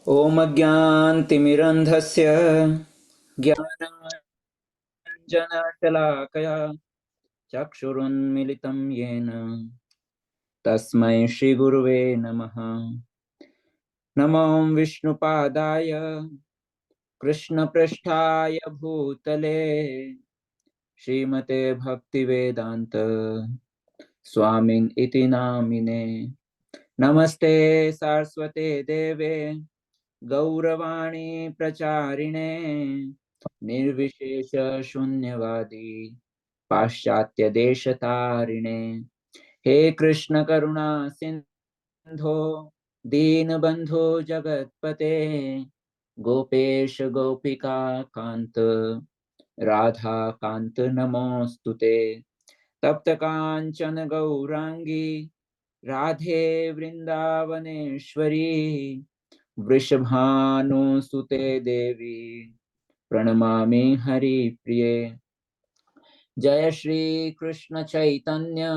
ॐ अज्ञानतिमिरन्धस्य ज्ञानाञ्जनशलाकया चक्षुरुन्मिलितं येन तस्मै श्रीगुरुवे नमः। नमो विष्णुपादाय कृष्णपृष्ठाय भूतले श्रीमते भक्तिवेदान्त स्वामिन् इति नामिने। नमस्ते सारस्वते देवे गौरवाणी प्रचारिणे निर्विशेष शून्यवादी पाश्चात्य देशतारिणे। हे कृष्ण करुणा सिंधो दीनबंधो जगतपते गोपेश गोपिका कांत राधा कांत नमोस्तुते। तप्त कांचन गौरांगी राधे वृंदावनेश्वरी वृषभानुसुते देवी प्रणमामि हरिप्रिये। जय श्री कृष्ण चैतन्य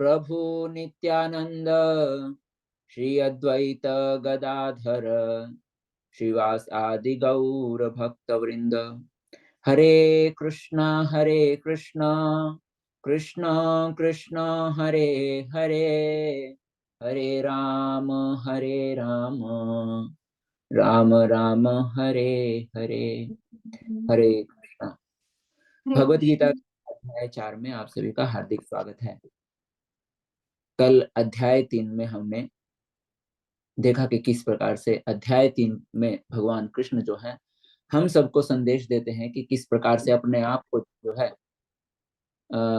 प्रभु नित्यानंद श्री अद्वैत गदाधर श्रीवास आदि गौर भक्त वृंद। हरे कृष्णा कृष्ण कृष्ण हरे हरे, हरे राम राम राम हरे हरे। हरे कृष्णा। भगवत गीता अध्याय 4 में आप सभी का हार्दिक स्वागत है। कल अध्याय 3 में हमने देखा कि किस प्रकार से अध्याय 3 में भगवान कृष्ण जो है हम सबको संदेश देते हैं कि किस प्रकार से अपने आप को जो है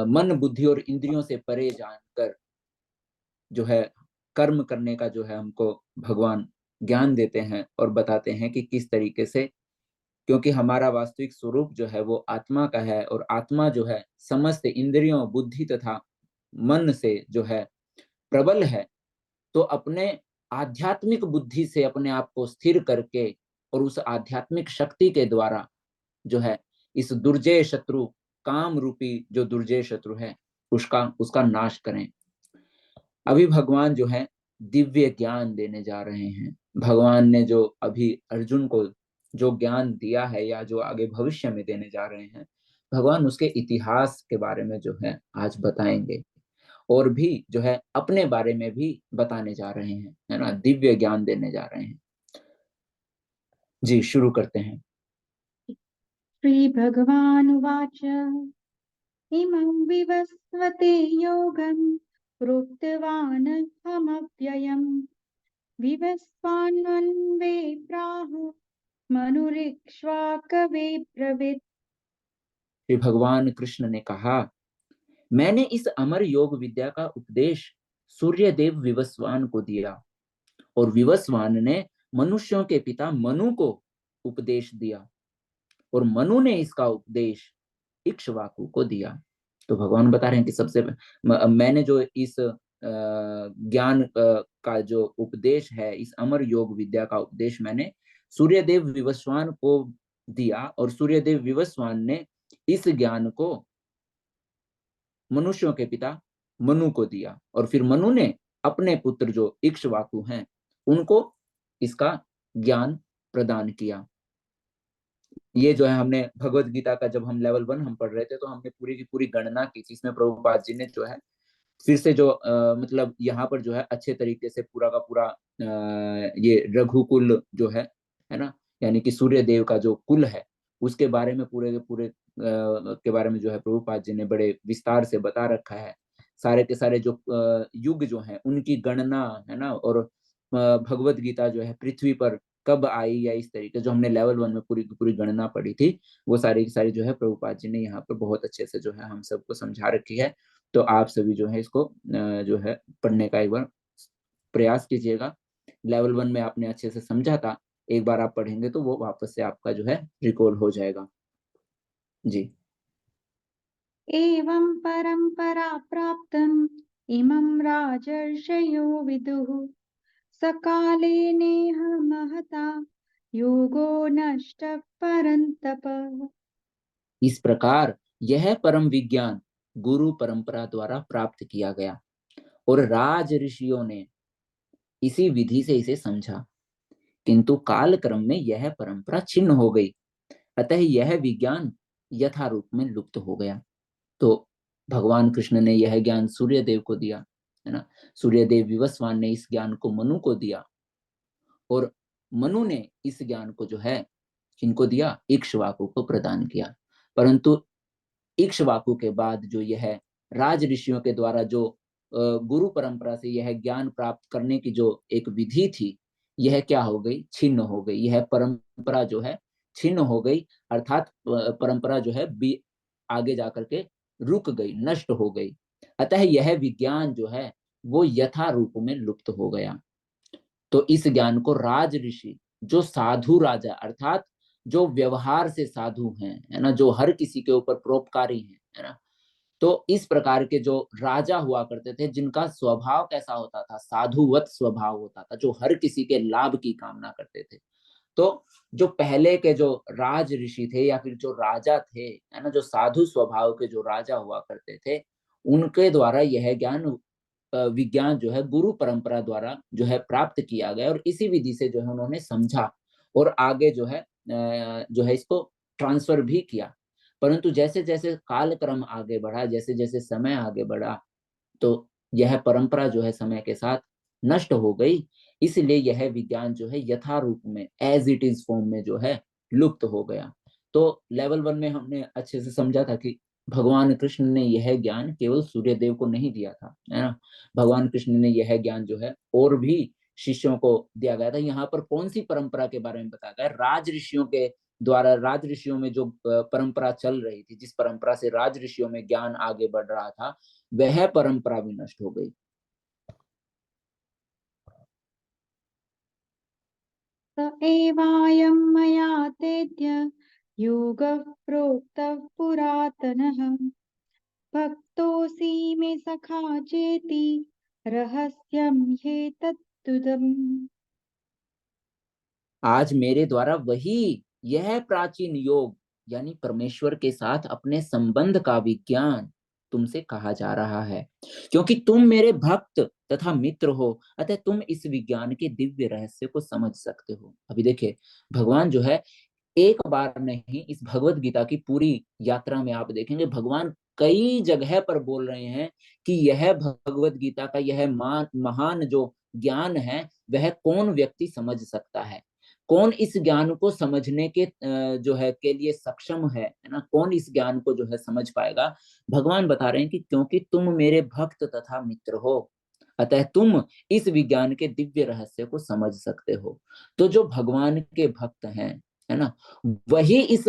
मन बुद्धि और इंद्रियों से परे जानकर जो है कर्म करने का जो है हमको भगवान ज्ञान देते हैं और बताते हैं कि किस तरीके से, क्योंकि हमारा वास्तविक स्वरूप जो है वो आत्मा का है और आत्मा जो है समस्त इंद्रियों बुद्धि तथा मन से जो है प्रबल है। तो अपने आध्यात्मिक बुद्धि से अपने आप को स्थिर करके और उस आध्यात्मिक शक्ति के द्वारा जो है इस दुर्जय शत्रु काम रूपी जो दुर्जय शत्रु है उसका नाश करें। अभी भगवान जो है दिव्य ज्ञान देने जा रहे हैं। भगवान ने जो अभी अर्जुन को जो ज्ञान दिया है या जो आगे भविष्य में देने जा रहे हैं, भगवान उसके इतिहास के बारे में जो है आज बताएंगे और भी जो है अपने बारे में भी बताने जा रहे हैं, है ना, दिव्य ज्ञान देने जा रहे हैं। जी शुरू करते हैं। श्री भगवानुवाच इमं विवस्वते योगं प्रोक्तवान् अहमव्ययम् विवस्वान्मन्वे प्राहु मनुरिक्ष्वाकवे ब्रवीत्। श्री भगवान कृष्ण ने कहा, मैंने इस अमर योग विद्या का उपदेश सूर्य देव विवस्वान को दिया और विवस्वान ने मनुष्यों के पिता मनु को उपदेश दिया और मनु ने इसका उपदेश इक्ष्वाकु को दिया। तो भगवान बता रहे हैं कि सबसे मैंने जो इस ज्ञान का जो उपदेश है, इस अमर योग विद्या का उपदेश मैंने सूर्यदेव विवस्वान को दिया और सूर्यदेव विवस्वान ने इस ज्ञान को मनुष्यों के पिता मनु को दिया और फिर मनु ने अपने पुत्र जो इक्ष्वाकु हैं उनको इसका ज्ञान प्रदान किया। ये जो है हमने भगवत गीता का जब हम लेवल 1 हम पढ़ रहे थे तो हमने पूरी की पूरी गणना की थी। इसमें प्रभुपाद जी ने जो है फिर से जो मतलब यहाँ पर जो है अच्छे तरीके से पूरा का पूरा ये रघुकुल जो है ना, यानी कि सूर्य देव का जो कुल है उसके बारे में पूरे के पूरे के बारे में जो है प्रभुपाद जी ने बड़े विस्तार से बता रखा है। सारे के सारे जो युग जो है उनकी गणना, है ना, और भगवत गीता जो है पृथ्वी पर कब आई या इस तरीके जो हमने लेवल 1 में पूरी की पूरी गणना पढ़ी थी वो सारी की सारी जो है प्रभुपाद जी ने यहाँ पर बहुत अच्छे से जो है हम सबको समझा रखी है। तो आप सभी जो है इसको जो है पढ़ने का एक बार प्रयास कीजिएगा। लेवल 1 में आपने अच्छे से समझा था, एक बार आप पढ़ेंगे तो वो वापस से आपका जो है रिकॉल हो जाएगा। जी। एवं परंपरा प्राप्तम् इमं राजर्षयो विदुः सकाले नेह महता योगो नष्टः परन्तप। इस प्रकार यह परम विज्ञान गुरु परंपरा द्वारा प्राप्त किया गया और राज ऋषियों ने इसी विधि से इसे समझा। किंतु काल क्रम में यह परंपरा छिन्न हो गई, अतः यह विज्ञान यथा रूप में लुप्त हो गया। तो भगवान कृष्ण ने यह ज्ञान सूर्य देव को दिया, है ना। सूर्य देव विवस्वान ने इस ज्ञान को मनु को दिया, और मनु ने इस ज्ञान को जो है किनको दिया, इक्ष्वाकु को प्रदान किया। परंतु इक्ष्वाकु के बाद जो यह राज ऋषियों के द्वारा जो गुरु परंपरा से यह ज्ञान प्राप्त करने की जो एक विधि थी, यह क्या हो गई, छिन्न हो गई। यह परंपरा जो है छिन्न हो गई, अर्थात परंपरा जो है आगे जाकर के रुक गई, नष्ट हो गई। अतः यह विज्ञान जो है वो यथा रूप में लुप्त हो गया। तो इस ज्ञान को राज ऋषि, जो साधु राजा अर्थात जो व्यवहार से साधु हैं, है ना, जो हर किसी के ऊपर परोपकारी हैं, है ना, तो इस प्रकार के जो राजा हुआ करते थे, जिनका स्वभाव कैसा होता था, साधुवत स्वभाव होता था, जो हर किसी के लाभ की कामना करते थे। तो जो पहले के जो राज ऋषि थे या फिर जो राजा थे, है ना, जो साधु स्वभाव के जो राजा हुआ करते थे, उनके द्वारा यह ज्ञान विज्ञान जो है गुरु परंपरा द्वारा जो है प्राप्त किया गया, और इसी विधि से जो है उन्होंने समझा और आगे जो है इसको ट्रांसफर भी किया। परंतु जैसे जैसे काल क्रम आगे बढ़ा, जैसे जैसे समय आगे बढ़ा, तो यह परंपरा जो है समय के साथ नष्ट हो गई। इसलिए यह विज्ञान जो है यथा रूप में एज इट इज फॉर्म में जो है लुप्त हो गया। तो लेवल 1 में हमने अच्छे से समझा था कि भगवान कृष्ण ने यह ज्ञान केवल सूर्य देव को नहीं दिया था, है ना। भगवान कृष्ण ने यह ज्ञान जो है और भी शिष्यों को दिया गया था। यहाँ पर कौन सी परंपरा के बारे में बताया गया, राज ऋषियों के द्वारा, राज ऋषियों में जो परंपरा चल रही थी, जिस परंपरा से राज ऋषियों में ज्ञान आगे बढ़ रहा था, वह परंपरा भी नष्ट हो गई। स एवायं मया तेद्य योगः प्रोक्तः पुरातनः भक्तोऽसि मे सखा चेति रहस्यं ह्येतत्तुदम्। आज मेरे द्वारा वही यह प्राचीन योग यानी परमेश्वर के साथ अपने संबंध का विज्ञान तुमसे कहा जा रहा है, क्योंकि तुम मेरे भक्त तथा मित्र हो, अतः तुम इस विज्ञान के दिव्य रहस्य को समझ सकते हो। अभी देखिए, भगवान जो है एक बार नहीं, इस भगवत गीता की पूरी यात्रा में आप देखेंगे भगवान कई जगह पर बोल रहे हैं कि यह भगवत गीता का यह महान जो ज्ञान है, वह कौन व्यक्ति समझ सकता है, कौन इस ज्ञान को समझने के जो है के लिए सक्षम है ना, कौन इस ज्ञान को जो है समझ पाएगा। भगवान बता रहे हैं कि क्योंकि तुम मेरे भक्त तथा मित्र हो, अतः तुम इस विज्ञान के दिव्य रहस्य को समझ सकते हो। तो जो भगवान के भक्त हैं, है ना, वही इस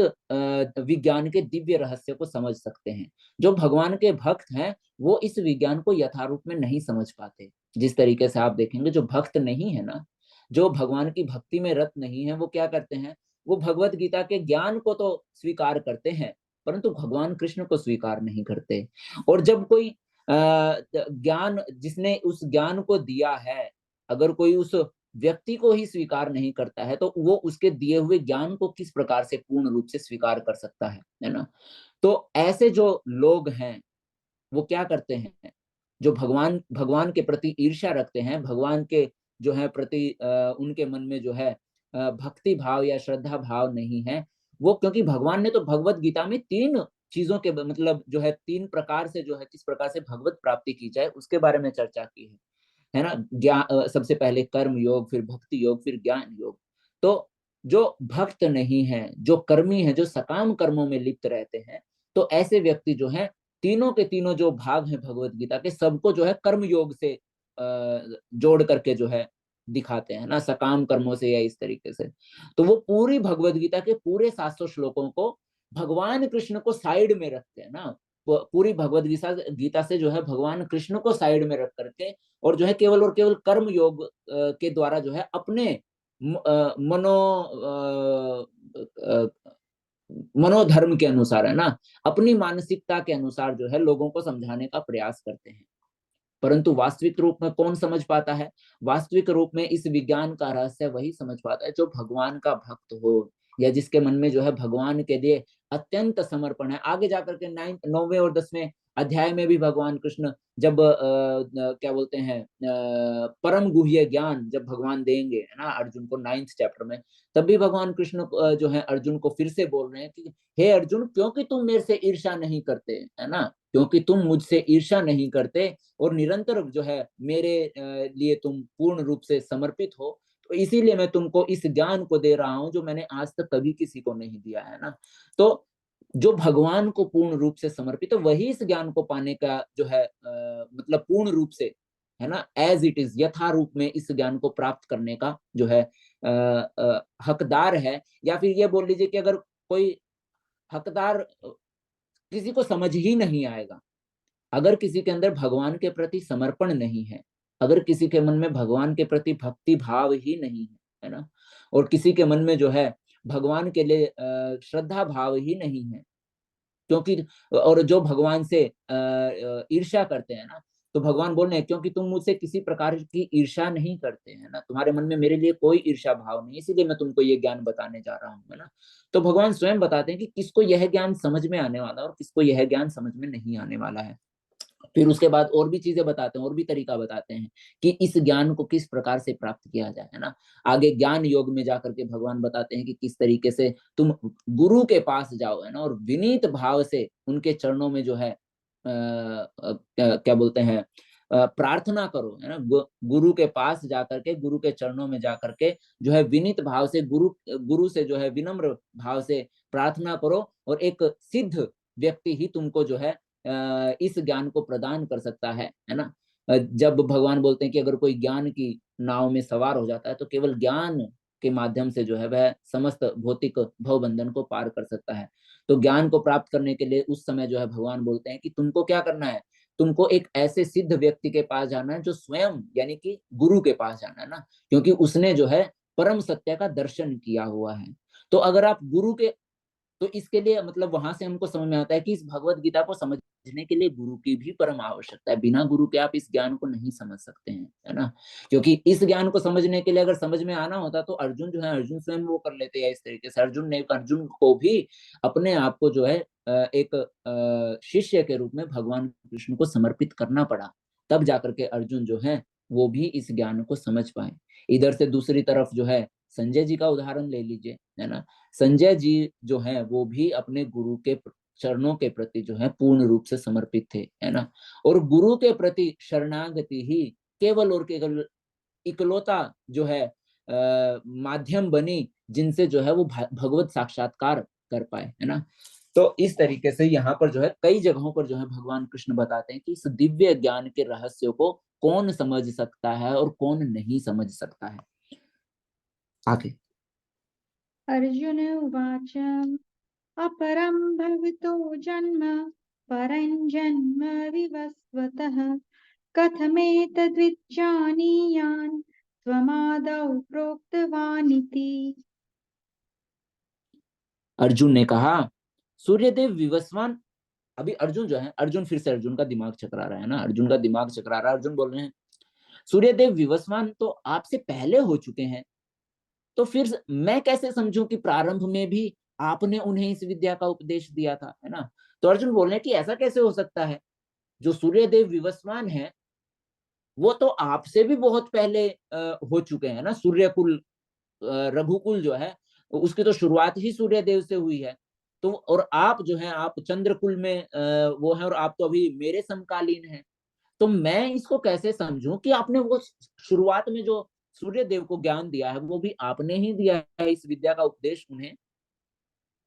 विज्ञान के दिव्य रहस्य को समझ सकते हैं। जो भगवान के भक्त हैं, वो इस विज्ञान को यथारूप में नहीं समझ पाते। जिस तरीके से आप देखेंगे, जो भक्त नहीं है ना, जो भगवान की भक्ति में रत नहीं है, वो क्या करते हैं, वो भगवत गीता के ज्ञान को तो स्वीकार करते हैं, परंतु भगवान कृष्ण को स्वीकार नहीं करते। और जब कोई ज्ञान, जिसने उस ज्ञान को दिया है, अगर कोई उस व्यक्ति को ही स्वीकार नहीं करता है, तो वो उसके दिए हुए ज्ञान को किस प्रकार से पूर्ण रूप से स्वीकार कर सकता है ना। तो ऐसे जो लोग हैं, वो क्या करते हैं, जो भगवान भगवान के प्रति ईर्ष्या रखते हैं, भगवान के जो है प्रति उनके मन में जो है भक्ति भाव या श्रद्धा भाव नहीं है, वो, क्योंकि भगवान ने तो भगवत गीता में 3 चीजों के मतलब जो है 3 प्रकार से जो है किस प्रकार से भगवत प्राप्ति की जाए उसके बारे में चर्चा की है ना। सबसे पहले कर्म योग, फिर भक्ति योग, फिर ज्ञान योग। तो जो भक्त नहीं है, जो कर्मी है, जो सकाम कर्मों में लिप्त रहते हैं, तो ऐसे व्यक्ति जो हैं, तीनों के तीनों जो भाग हैं भगवत गीता के, सबको जो है कर्म योग से जोड़ करके जो है दिखाते हैं ना, सकाम कर्मों से या इस तरीके से। तो वो पूरी भगवत गीता के पूरे 700 श्लोकों को भगवान कृष्ण को साइड में रखते हैं ना, पूरी भगवत गीता से जो है भगवान कृष्ण को साइड में रख करके, और जो है केवल और केवल कर्म योग के द्वारा जो है अपने मनो मनोधर्म के अनुसार, है ना, अपनी मानसिकता के अनुसार जो है लोगों को समझाने का प्रयास करते हैं। परंतु वास्तविक रूप में कौन समझ पाता है, वास्तविक रूप में इस विज्ञान का रहस्य वही समझ पाता है जो भगवान का भक्त हो, या जिसके मन में जो है भगवान के लिए अत्यंत समर्पण है। आगे जाकर के 9वें और 10वें अध्याय में भी भगवान कृष्ण जब क्या बोलते हैं परम गुह्य ज्ञान जब भगवान देंगे, है ना, अर्जुन को 9th चैप्टर में, तब भी भगवान कृष्ण जो है अर्जुन को फिर से बोल रहे हैं कि हे अर्जुन, क्योंकि तुम मेरे से ईर्ष्या नहीं करते, है ना, क्योंकि तुम मुझसे ईर्ष्या नहीं करते और निरंतर जो है मेरे लिए तुम पूर्ण रूप से समर्पित हो, तो इसीलिए मैं तुमको इस ज्ञान को दे रहा हूं जो मैंने आज तक कभी किसी को नहीं दिया, है ना। तो जो भगवान को पूर्ण रूप से समर्पित, तो वही इस ज्ञान को पाने का जो है मतलब पूर्ण रूप से, है ना, एज इट इज, यथा रूप में इस ज्ञान को प्राप्त करने का जो है हकदार है। या फिर ये बोल लीजिए कि अगर कोई हकदार किसी को समझ ही नहीं आएगा, अगर किसी के अंदर भगवान के प्रति समर्पण नहीं है, अगर किसी के मन में भगवान के प्रति भक्ति भाव ही नहीं है ना, और किसी के मन में जो है भगवान के लिए श्रद्धा भाव ही नहीं है, क्योंकि और जो भगवान से ईर्ष्या करते हैं ना, तो भगवान बोल रहे हैं क्योंकि तुम मुझसे किसी प्रकार की ईर्ष्या नहीं करते हैं ना, तुम्हारे मन में मेरे लिए कोई ईर्ष्या भाव नहीं, इसीलिए मैं तुमको ये ज्ञान बताने जा रहा हूँ, है ना। तो भगवान स्वयं बताते हैं कि किसको यह ज्ञान समझ में आने वाला है और किसको यह ज्ञान समझ में नहीं आने वाला है। फिर उसके बाद और भी चीजें बताते हैं, और भी तरीका बताते हैं कि इस ज्ञान को किस प्रकार से प्राप्त किया जाए, है ना। आगे ज्ञान योग में जाकर के भगवान बताते हैं कि किस तरीके से तुम गुरु के पास जाओ, है ना, और विनीत भाव से उनके चरणों में जो है क्या बोलते हैं प्रार्थना करो, है ना। गुरु के पास जाकर के, गुरु के चरणों में जाकर के जो है विनीत भाव से गुरु से जो है विनम्र भाव से प्रार्थना करो, और एक सिद्ध व्यक्ति ही तुमको जो है इस ज्ञान को प्रदान कर सकता है ना। जब भगवान बोलते हैं कि अगर कोई ज्ञान की नाव में सवार हो जाता है तो केवल ज्ञान के माध्यम से जो है वह समस्त भौतिक भव बंधन को पार कर सकता है। तो ज्ञान को प्राप्त करने के लिए उस समय जो है भगवान बोलते हैं कि तुमको क्या करना है, तुमको एक ऐसे सिद्ध व्यक्ति के पास जाना है जो स्वयं यानी कि गुरु के पास जाना है ना, क्योंकि उसने जो है परम सत्य का दर्शन किया हुआ है। तो अगर आप गुरु के, तो इसके लिए मतलब वहां से हमको समझ में आता है कि इस भगवत गीता को समझने के लिए गुरु की भी परम आवश्यकता है। बिना गुरु के आप इस ज्ञान को नहीं समझ सकते हैं, है ना। क्योंकि इस ज्ञान को समझने के लिए अगर समझ में आना होता तो अर्जुन जो है, अर्जुन स्वयं वो कर लेते हैं। इस तरीके से अर्जुन को भी अपने आप को जो है एक शिष्य के रूप में भगवान कृष्ण को समर्पित करना पड़ा, तब जाकर के अर्जुन जो है वो भी इस ज्ञान को समझ पाए। इधर से दूसरी तरफ जो है संजय जी का उदाहरण ले लीजिए, है ना। संजय जी जो है वो भी अपने गुरु के चरणों के प्रति जो है पूर्ण रूप से समर्पित थे, है ना। और गुरु के प्रति शरणागति ही केवल और केवल इकलौता जो है माध्यम बनी जिनसे जो है वो भगवत साक्षात्कार कर पाए, है ना। तो इस तरीके से यहाँ पर जो है कई जगहों पर जो है भगवान कृष्ण बताते हैं कि इस दिव्य ज्ञान के रहस्यों को कौन समझ सकता है और कौन नहीं समझ सकता है। आगे अर्जुन उवाच अपरं भवतो जन्म परं जन्म विवस्वतः कथमेतद्विज्ञानीयान् त्वमादौ प्रोक्तवानिति। अर्जुन ने कहा, सूर्यदेव विवस्वान। अभी अर्जुन जो है, अर्जुन फिर से अर्जुन का दिमाग चकरा रहा है ना, अर्जुन का दिमाग चकरा रहा है। अर्जुन बोल रहे हैं सूर्यदेव विवस्वान तो आपसे पहले हो चुके हैं, तो फिर मैं कैसे समझूं कि प्रारंभ में भी आपने उन्हें इस विद्या का उपदेश दिया था, है ना। तो अर्जुन बोल रहे हैं कि ऐसा कैसे हो सकता है, जो सूर्यदेव विवस्वान है वो तो आपसे भी बहुत पहले हो चुके हैं ना। सूर्यकुल रघुकुल जो है उसकी तो शुरुआत ही सूर्यदेव से हुई है। तो और आप जो है आप चंद्रकुल में वो है, और आप तो अभी मेरे समकालीन हैं। तो मैं इसको कैसे समझूं कि आपने वो शुरुआत में जो सूर्य देव को ज्ञान दिया है वो भी आपने ही दिया है, इस विद्या का उपदेश उन्हें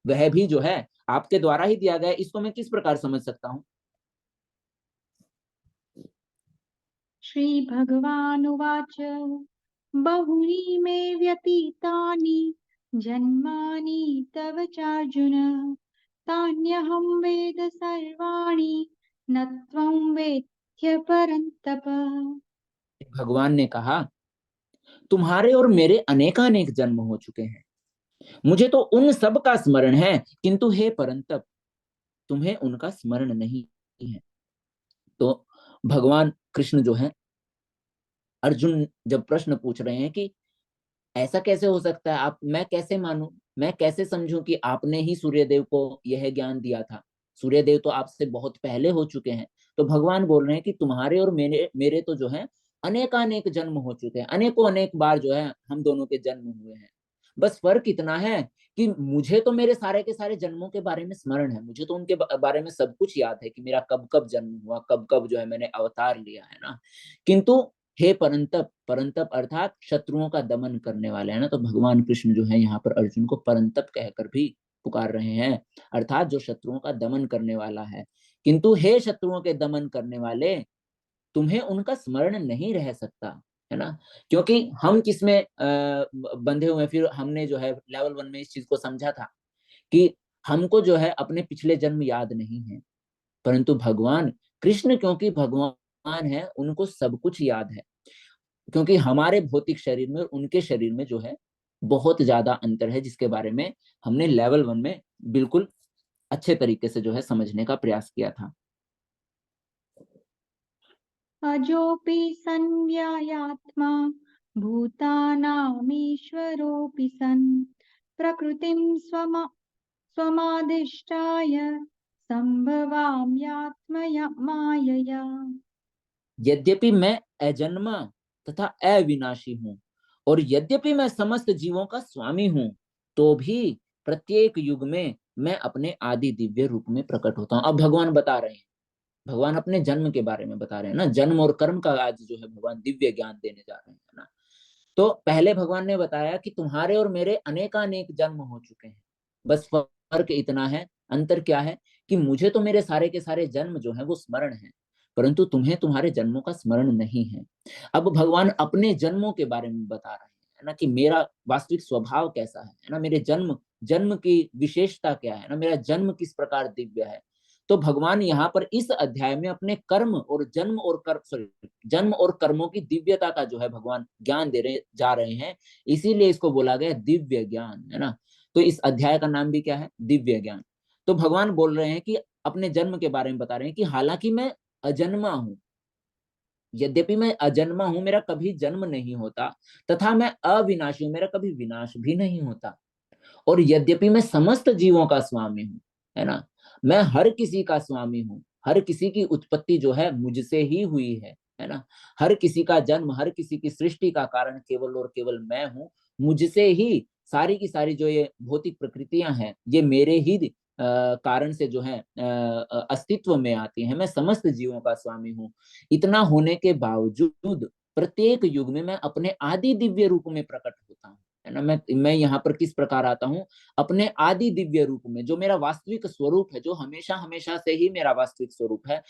वह भी जो है आपके द्वारा ही दिया गया है। इसको मैं किस प्रकार समझ सकता हूँ। श्रीभगवानुवाच बहुनि मे व्यतीतानि जन्मानि तव चार्जुन तान्यहं वेद सर्वाणि न त्वं वेत्य परन्तप। भगवान ने कहा, तुम्हारे और मेरे अनेकानेक जन्म हो चुके हैं, मुझे तो उन सब का स्मरण है, किंतु हे परंतप तुम्हें उनका स्मरण नहीं है। तो भगवान कृष्ण जो है, अर्जुन जब प्रश्न पूछ रहे हैं कि ऐसा कैसे हो सकता है, आप मैं कैसे मानूं मैं कैसे समझूं कि आपने ही सूर्यदेव को यह ज्ञान दिया था? सूर्यदेव तो आपसे बहुत पहले हो चुके हैं। तो भगवान बोल रहे हैं कि तुम्हारे और मेरे मेरे तो जो है अनेकानेक जन्म हो चुके हैं, अनेकों अनेक बार जो है हम दोनों के जन्म हुए हैं। बस फर्क इतना है कि मुझे तो मेरे सारे के सारे जन्मों के बारे में स्मरण है, मुझे तो उनके बारे में सब कुछ याद है कि मेरा कब कब जन्म हुआ, कब कब जो है मैंने अवतार लिया है ना। किंतु हे परंतप, परंतप अर्थात शत्रुओं का दमन करने वाले, है ना। तो भगवान कृष्ण जो है यहाँ पर अर्जुन को परंतप कहकर भी पुकार रहे हैं, अर्थात जो शत्रुओं का दमन करने वाला है। किंतु हे शत्रुओं के दमन करने वाले, तुम्हें उनका स्मरण नहीं रह सकता, है ना। क्योंकि हम किसमें बंधे हुए हैं? फिर हमने जो है लेवल 1 में इस चीज को समझा था कि हमको जो है अपने पिछले जन्म याद नहीं है, परंतु भगवान कृष्ण क्योंकि भगवान है, उनको सब कुछ याद है। क्योंकि हमारे भौतिक शरीर में और उनके शरीर में जो है बहुत ज्यादा अंतर है, जिसके बारे में हमने लेवल 1 में बिल्कुल अच्छे तरीके से जो है समझने का प्रयास किया था। अजोऽपि संव्यायात्मा भूतानामीश्वरोऽपि सन् प्रकृतिं स्वमादिष्टाय सम्भवाम्यात्मया मायया। यद्यपि मैं अजन्मा तथा अविनाशी हूँ, और यद्यपि मैं समस्त जीवों का स्वामी हूँ, तो भी प्रत्येक युग में मैं अपने आदि दिव्य रूप में प्रकट होता हूँ। अब भगवान बता रहे हैं, भगवान अपने जन्म के बारे में बता रहे हैं ना, जन्म और कर्म का आज जो है भगवान दिव्य ज्ञान देने जा रहे हैं ना। तो पहले भगवान ने बताया कि तुम्हारे और मेरे अनेकानेक जन्म हो चुके हैं, बस फर्क इतना है, अंतर क्या है कि मुझे तो मेरे सारे के सारे जन्म जो है वो स्मरण है, परंतु तुम्हें तुम्हारे जन्मों का स्मरण नहीं है। अब भगवान अपने जन्मों के बारे में बता रहे हैं, है ना, कि मेरा वास्तविक स्वभाव कैसा है ना, मेरे जन्म जन्म की विशेषता क्या है ना, मेरा जन्म किस प्रकार दिव्य है। तो भगवान यहाँ पर इस अध्याय में अपने कर्म और जन्म और कर्म, सॉरी, जन्म और कर्मों की दिव्यता का जो है भगवान ज्ञान दे रहे जा रहे हैं, इसीलिए इसको बोला गया दिव्य ज्ञान, है ना। तो इस अध्याय का नाम भी क्या है? दिव्य ज्ञान। तो भगवान बोल रहे हैं कि अपने जन्म के बारे में बता रहे हैं कि हालांकि मैं अजन्मा हूं, यद्यपि मैं अजन्मा हूं, मेरा कभी जन्म नहीं होता, तथा मैं अविनाशी हूं, मेरा कभी विनाश भी नहीं होता, और यद्यपि मैं समस्त जीवों का स्वामी हूँ, है ना, मैं हर किसी का स्वामी हूँ, हर किसी की उत्पत्ति जो है मुझसे ही हुई है ना, हर किसी का जन्म, हर किसी की सृष्टि का कारण केवल और केवल मैं हूँ, मुझसे ही सारी की सारी जो ये भौतिक प्रकृतियां हैं ये मेरे ही कारण से जो है अस्तित्व में आती हैं, मैं समस्त जीवों का स्वामी हूँ। इतना होने के बावजूद प्रत्येक युग में मैं अपने आदि दिव्य रूप में प्रकट होता हूँ, है ना। मैं यहाँ पर किस प्रकार आता हूँ? अपने आदि दिव्य रूप में, जो मेरा वास्तविक स्वरूप है, जो हमेशा हमेशा से ही मेरा वास्तविक स्वरूप है,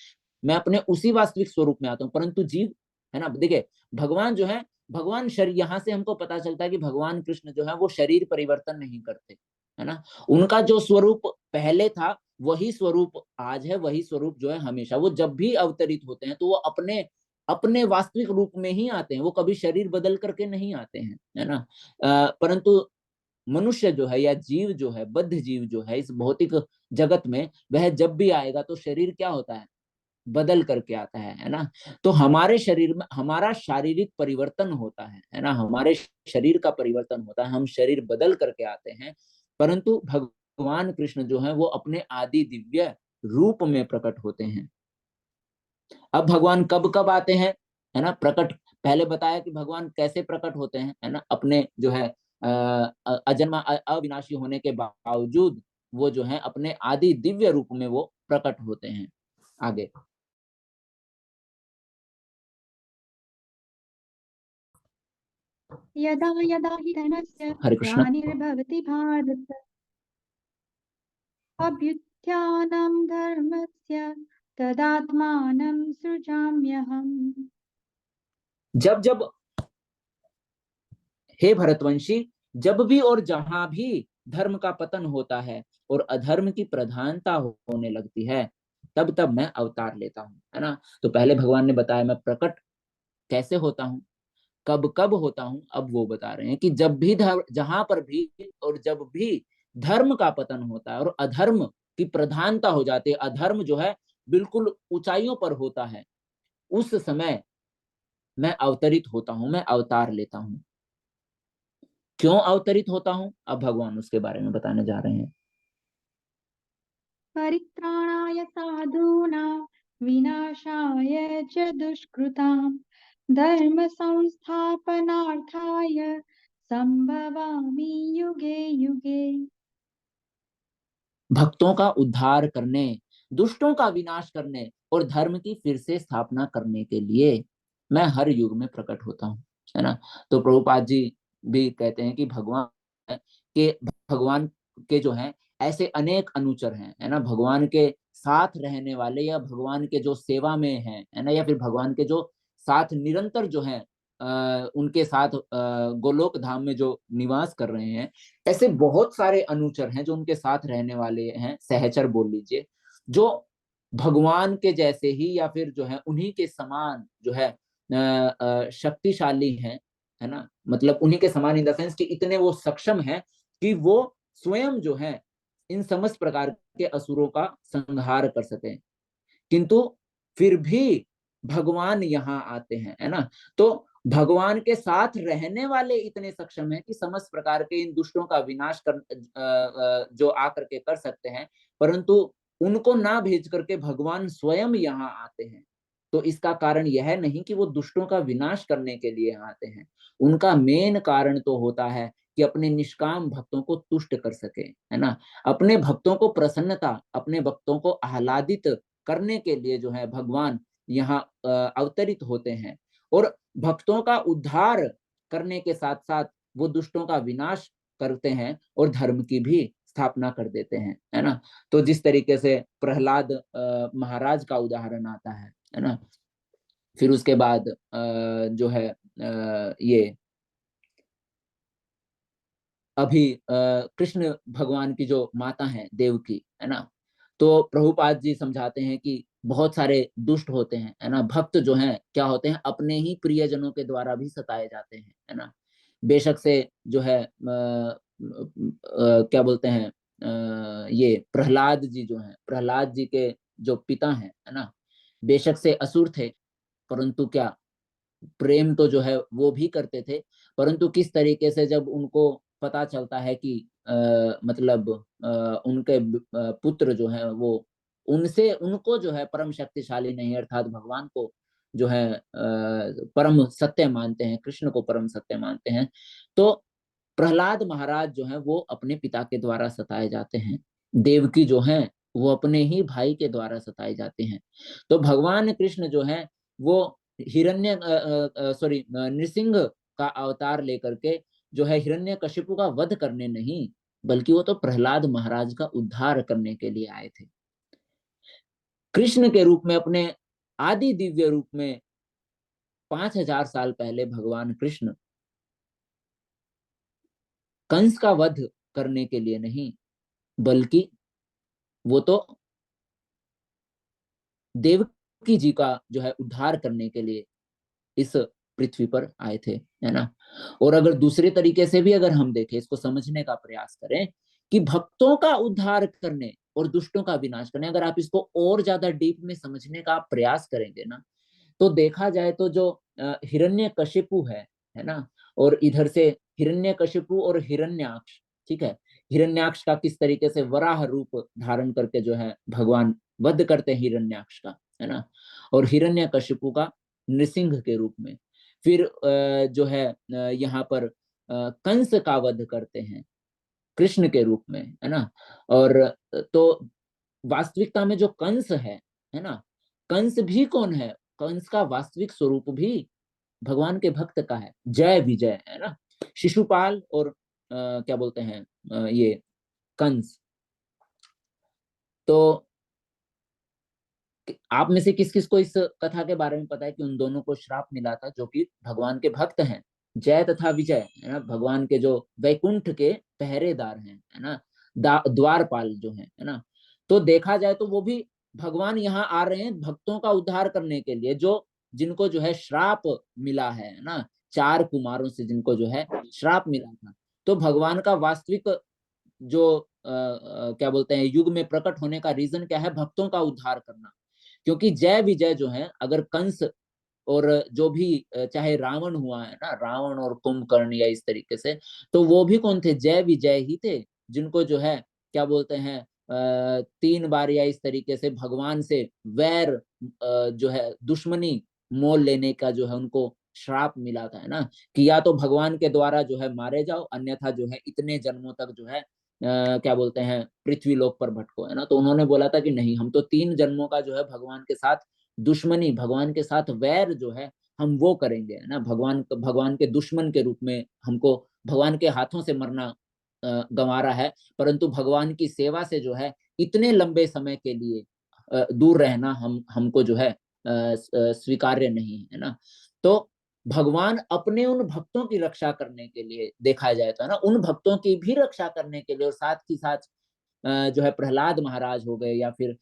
मैं अपने उसी वास्तविक स्वरूप में आता हूँ। परंतु जीव, है ना, देखिए भगवान जो है, भगवान शरीर, यहाँ से हमको पता चलता है कि भगवान कृष्ण जो है वो शरीर परिवर्तन नहीं करते, है ना। उनका जो स्वरूप पहले था वही स्वरूप आज है, वही स्वरूप जो है हमेशा, वो जब भी अवतरित होते हैं तो वो अपने अपने वास्तविक रूप में ही आते हैं, वो कभी शरीर बदल करके नहीं आते हैं, है ना। परंतु मनुष्य जो है या जीव जो है, बद्ध जीव जो है इस भौतिक जगत में, वह जब भी आएगा तो शरीर क्या होता है? बदल करके आता है ना। तो हमारे शरीर में हमारा शारीरिक परिवर्तन होता है ना, हमारे शरीर का परिवर्तन होता है, हम शरीर बदल करके आते हैं, परंतु भगवान कृष्ण जो है वो अपने आदि दिव्य रूप में प्रकट होते हैं। अब भगवान कब कब आते हैं, है ना, प्रकट, पहले बताया कि भगवान कैसे प्रकट होते हैं, है ना, अपने जो है अजन्मा अविनाशी होने के बावजूद वो जो है अपने आदि दिव्य रूप में वो प्रकट होते हैं। आगे यदा यदा हि धनस्य हरे कृष्ण। ग्लानिर्भवति भारत अभ्युत्थानं धर्मस्य तदात्मानं सृजाम्यहम्। जब जब, हे भरतवंशी, जब भी और जहां भी धर्म का पतन होता है और अधर्म की प्रधानता होने लगती है, तब तब मैं अवतार लेता हूँ, है ना। तो पहले भगवान ने बताया मैं प्रकट कैसे होता हूँ, कब कब होता हूं, अब वो बता रहे हैं कि जब भी जहां पर भी और जब भी धर्म का पतन होता है और अधर्म की प्रधानता हो जाती है, अधर्म जो है बिल्कुल ऊंचाइयों पर होता है, उस समय मैं अवतरित होता हूं, मैं अवतार लेता हूं। क्यों अवतरित होता हूं, अब भगवान उसके बारे में बताने जा रहे हैं। परित्राणाय साधूनां विनाशाय च दुष्कृतां धर्म संस्थापनार्थाय संभवामि युगे युगे। भक्तों का उद्धार करने, दुष्टों का विनाश करने और धर्म की फिर से स्थापना करने के लिए मैं हर युग में प्रकट होता हूँ, है ना। तो प्रभुपाद जी भी कहते हैं कि भगवान के जो है ऐसे अनेक अनुचर हैं, है ना, भगवान के साथ रहने वाले या भगवान के जो सेवा में हैं, है ना, या फिर भगवान के जो साथ निरंतर जो है उनके साथ गोलोक धाम में जो निवास कर रहे हैं, ऐसे बहुत सारे अनुचर हैं जो उनके साथ रहने वाले हैं, सहचर बोल लीजिए, जो भगवान के जैसे ही या फिर जो है उन्हीं के समान जो है शक्तिशाली हैं, है ना, मतलब उन्हीं के समान इन द सेंस कि इतने वो सक्षम हैं कि वो स्वयं जो है इन समस्त प्रकार के असुरों का संहार कर सके। किंतु फिर भी भगवान यहाँ आते हैं, है ना। तो भगवान के साथ रहने वाले इतने सक्षम हैं कि समस्त प्रकार के इन दुष्टों का विनाश कर जो आकर के कर सकते हैं, परंतु उनको ना भेज करके भगवान स्वयं यहाँ आते हैं। तो इसका कारण यह नहीं कि वो दुष्टों का विनाश करने के लिए यहाँ आते हैं, उनका मेन कारण तो होता है कि अपने निष्काम भक्तों को तुष्ट कर सके, है ना, अपने भक्तों को प्रसन्नता, अपने भक्तों को आह्लादित करने के लिए जो है भगवान यहाँ अवतरित होते हैं और भक्तों का उद्धार करने के साथ साथ वो दुष्टों का विनाश करते हैं और धर्म की भी स्थापना कर देते हैं, है ना। तो जिस तरीके से प्रहलाद महाराज का उदाहरण आता है ना, फिर उसके बाद जो है ये अभी कृष्ण भगवान की जो माता है देवकी, है ना, तो प्रभुपाद जी समझाते हैं कि बहुत सारे दुष्ट होते हैं, है ना, भक्त जो हैं क्या होते हैं, अपने ही प्रियजनों के द्वारा भी सताए जाते हैं, है ना। बेशक से जो है क्या बोलते हैं ये प्रहलाद जी जो हैं, प्रहलाद जी के जो पिता हैं, है ना, बेशक से असुर थे, परंतु क्या प्रेम तो जो है वो भी करते थे। परंतु किस तरीके से जब उनको पता चलता है कि मतलब उनके पुत्र जो है वो उनसे उनको जो है परम शक्तिशाली नहीं, अर्थात भगवान को जो है परम सत्य मानते हैं, कृष्ण को परम सत्य मानते हैं, तो प्रहलाद महाराज जो है वो अपने पिता के द्वारा सताए जाते हैं, देवकी जो है वो अपने ही भाई के द्वारा सताए जाते हैं। तो भगवान कृष्ण जो है वो हिरण्य सॉरी नृसिंह का अवतार लेकर के जो है हिरण्यकशिपु का वध करने नहीं, बल्कि वो तो प्रहलाद महाराज का उद्धार करने के लिए आए थे। कृष्ण के रूप में, अपने आदि दिव्य रूप में 5000 साल पहले भगवान कृष्ण कंस का वध करने के लिए नहीं, बल्कि वो तो देवकी जी का जो है उद्धार करने के लिए इस पृथ्वी पर आए थे, है ना। और अगर दूसरे तरीके से भी अगर हम देखें, इसको समझने का प्रयास करें कि भक्तों का उद्धार करने और दुष्टों का विनाश करने, अगर आप इसको और ज्यादा डीप में समझने का प्रयास करेंगे ना, तो देखा जाए तो जो हिरण्यकशिपु है ना, और इधर से हिरण्यकशिपु और हिरण्याक्ष, ठीक है, हिरण्याक्ष का किस तरीके से वराह रूप धारण करके जो है भगवान वध करते हैं हिरण्याक्ष का, है ना, और हिरण्यकशिपु का नृसिंह के रूप में, फिर जो है यहाँ पर कंस का वध करते हैं कृष्ण के रूप में, है ना। और तो वास्तविकता में जो कंस है ना, कंस भी कौन है, कंस का वास्तविक स्वरूप भी भगवान के भक्त का है, जय विजय, है ना। शिशुपाल और क्या बोलते हैं ये कंस, तो आप में से किस किस को इस कथा के बारे में पता है कि उन दोनों को श्राप मिला था, जो कि भगवान के भक्त हैं, जय तथा विजय, है ना, भगवान के जो वैकुंठ के पहरेदार हैं, है ना, द्वारपाल जो है ना। तो देखा जाए तो वो भी भगवान यहाँ आ रहे हैं भक्तों का उद्धार करने के लिए, जो जिनको जो है श्राप मिला है ना, 4 कुमारों से जिनको जो है श्राप मिला था। तो भगवान का वास्तविक जो क्या बोलते हैं युग में प्रकट होने का रीजन क्या है, भक्तों का उद्धार करना। क्योंकि जय विजय जो है, अगर कंस और जो भी चाहे रावण हुआ है ना, रावण और कुंभकर्ण या इस तरीके से, तो वो भी कौन थे, जय विजय ही थे, जिनको जो है क्या बोलते हैं 3 बार या इस तरीके से भगवान से वैर जो है दुश्मनी मोल लेने का जो है उनको श्राप मिला था, है ना, कि या तो भगवान के द्वारा जो है मारे जाओ, अन्यथा जो है इतने जन्मों तक जो है क्या बोलते हैं पृथ्वी लोक पर भटको, है ना। तो उन्होंने बोला था कि नहीं, हम तो 3 जन्मों का जो है भगवान के साथ दुश्मनी, भगवान के साथ वैर जो है हम वो करेंगे, है ना, भगवान भगवान के दुश्मन के रूप में हमको भगवान के हाथों से मरना गंवारा है, परंतु भगवान की सेवा से जो है इतने लंबे समय के लिए दूर रहना हमको जो है स्वीकार्य नहीं है ना। तो भगवान अपने उन भक्तों की रक्षा करने के लिए, देखा जाए तो, है ना, उन भक्तों की भी रक्षा करने के लिए, और साथ ही साथ जो है प्रहलाद महाराज हो गए, या फिर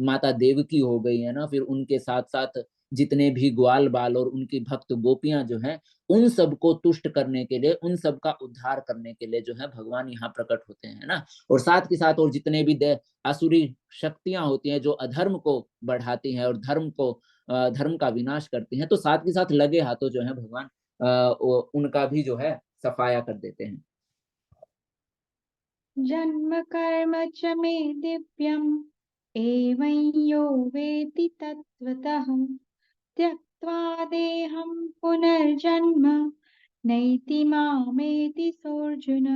माता देवकी हो गई, है ना, फिर उनके साथ साथ जितने भी ग्वाल बाल और उनकी भक्त गोपियां जो हैं, उन सबको तुष्ट करने के लिए, उन सब का उद्धार करने के लिए जो है भगवान यहाँ प्रकट होते हैं, ना। और साथ के साथ और जितने भी आसुरी शक्तियां होती हैं जो अधर्म को बढ़ाती हैं और धर्म का विनाश करती हैं, तो साथ के साथ लगे हाथों जो है भगवान उनका भी जो है सफाया कर देते हैं। जन्म कर्म च मे दिव्यम् एवं यो वेत्ति तत्त्वतः त्यक्त्वा देहं पुनर्जन्म नैति मामेति सोऽर्जुन।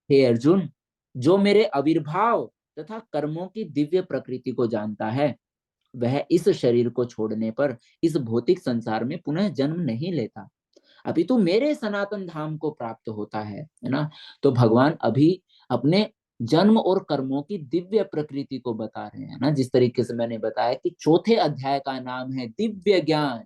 हे अर्जुन, जो मेरे आविर्भाव तथा कर्मों की दिव्य प्रकृति को जानता है, वह इस शरीर को छोड़ने पर इस भौतिक संसार में पुनः जन्म नहीं लेता, अभी तो मेरे सनातन धाम को प्राप्त होता है ना। तो भगवान अभी अपने जन्म और कर्मों की दिव्य प्रकृति को बता रहे हैं ना, जिस तरीके से मैंने बताया कि चौथे अध्याय का नाम है दिव्य ज्ञान।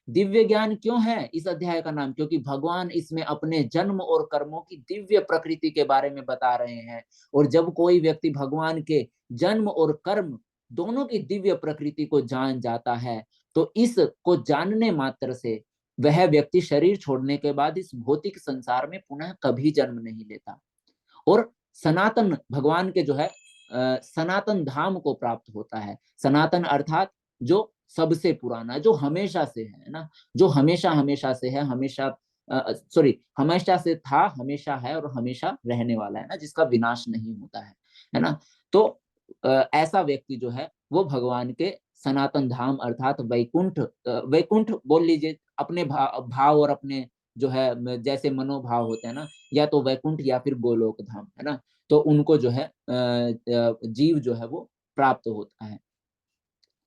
दिव्य ज्ञान क्यों है इस अध्याय का नाम, क्योंकि भगवान इसमें अपने जन्म और कर्मों की दिव्य प्रकृति के बारे में बता रहे हैं। और जब कोई व्यक्ति भगवान के जन्म और कर्म दोनों की दिव्य प्रकृति को जान जाता है, तो इसको जानने मात्र से वह व्यक्ति शरीर छोड़ने के बाद इस भौतिक संसार में पुनः कभी जन्म नहीं लेता, और सनातन भगवान के जो है सनातन धाम को प्राप्त होता है। सनातन अर्थात जो सबसे पुराना, जो हमेशा से है ना, जो हमेशा हमेशा से है, हमेशा सॉरी हमेशा से था, हमेशा है और हमेशा रहने वाला है ना, जिसका विनाश नहीं होता है ना। तो ऐसा व्यक्ति जो है वो भगवान के सनातन धाम अर्थात वैकुंठ, वैकुंठ बोल लीजिए, अपने भाव और अपने जो है जैसे मनोभाव होते हैं ना, या तो वैकुंठ या फिर गोलोक धाम, है ना, तो उनको जो है जीव जो है वो प्राप्त होता है।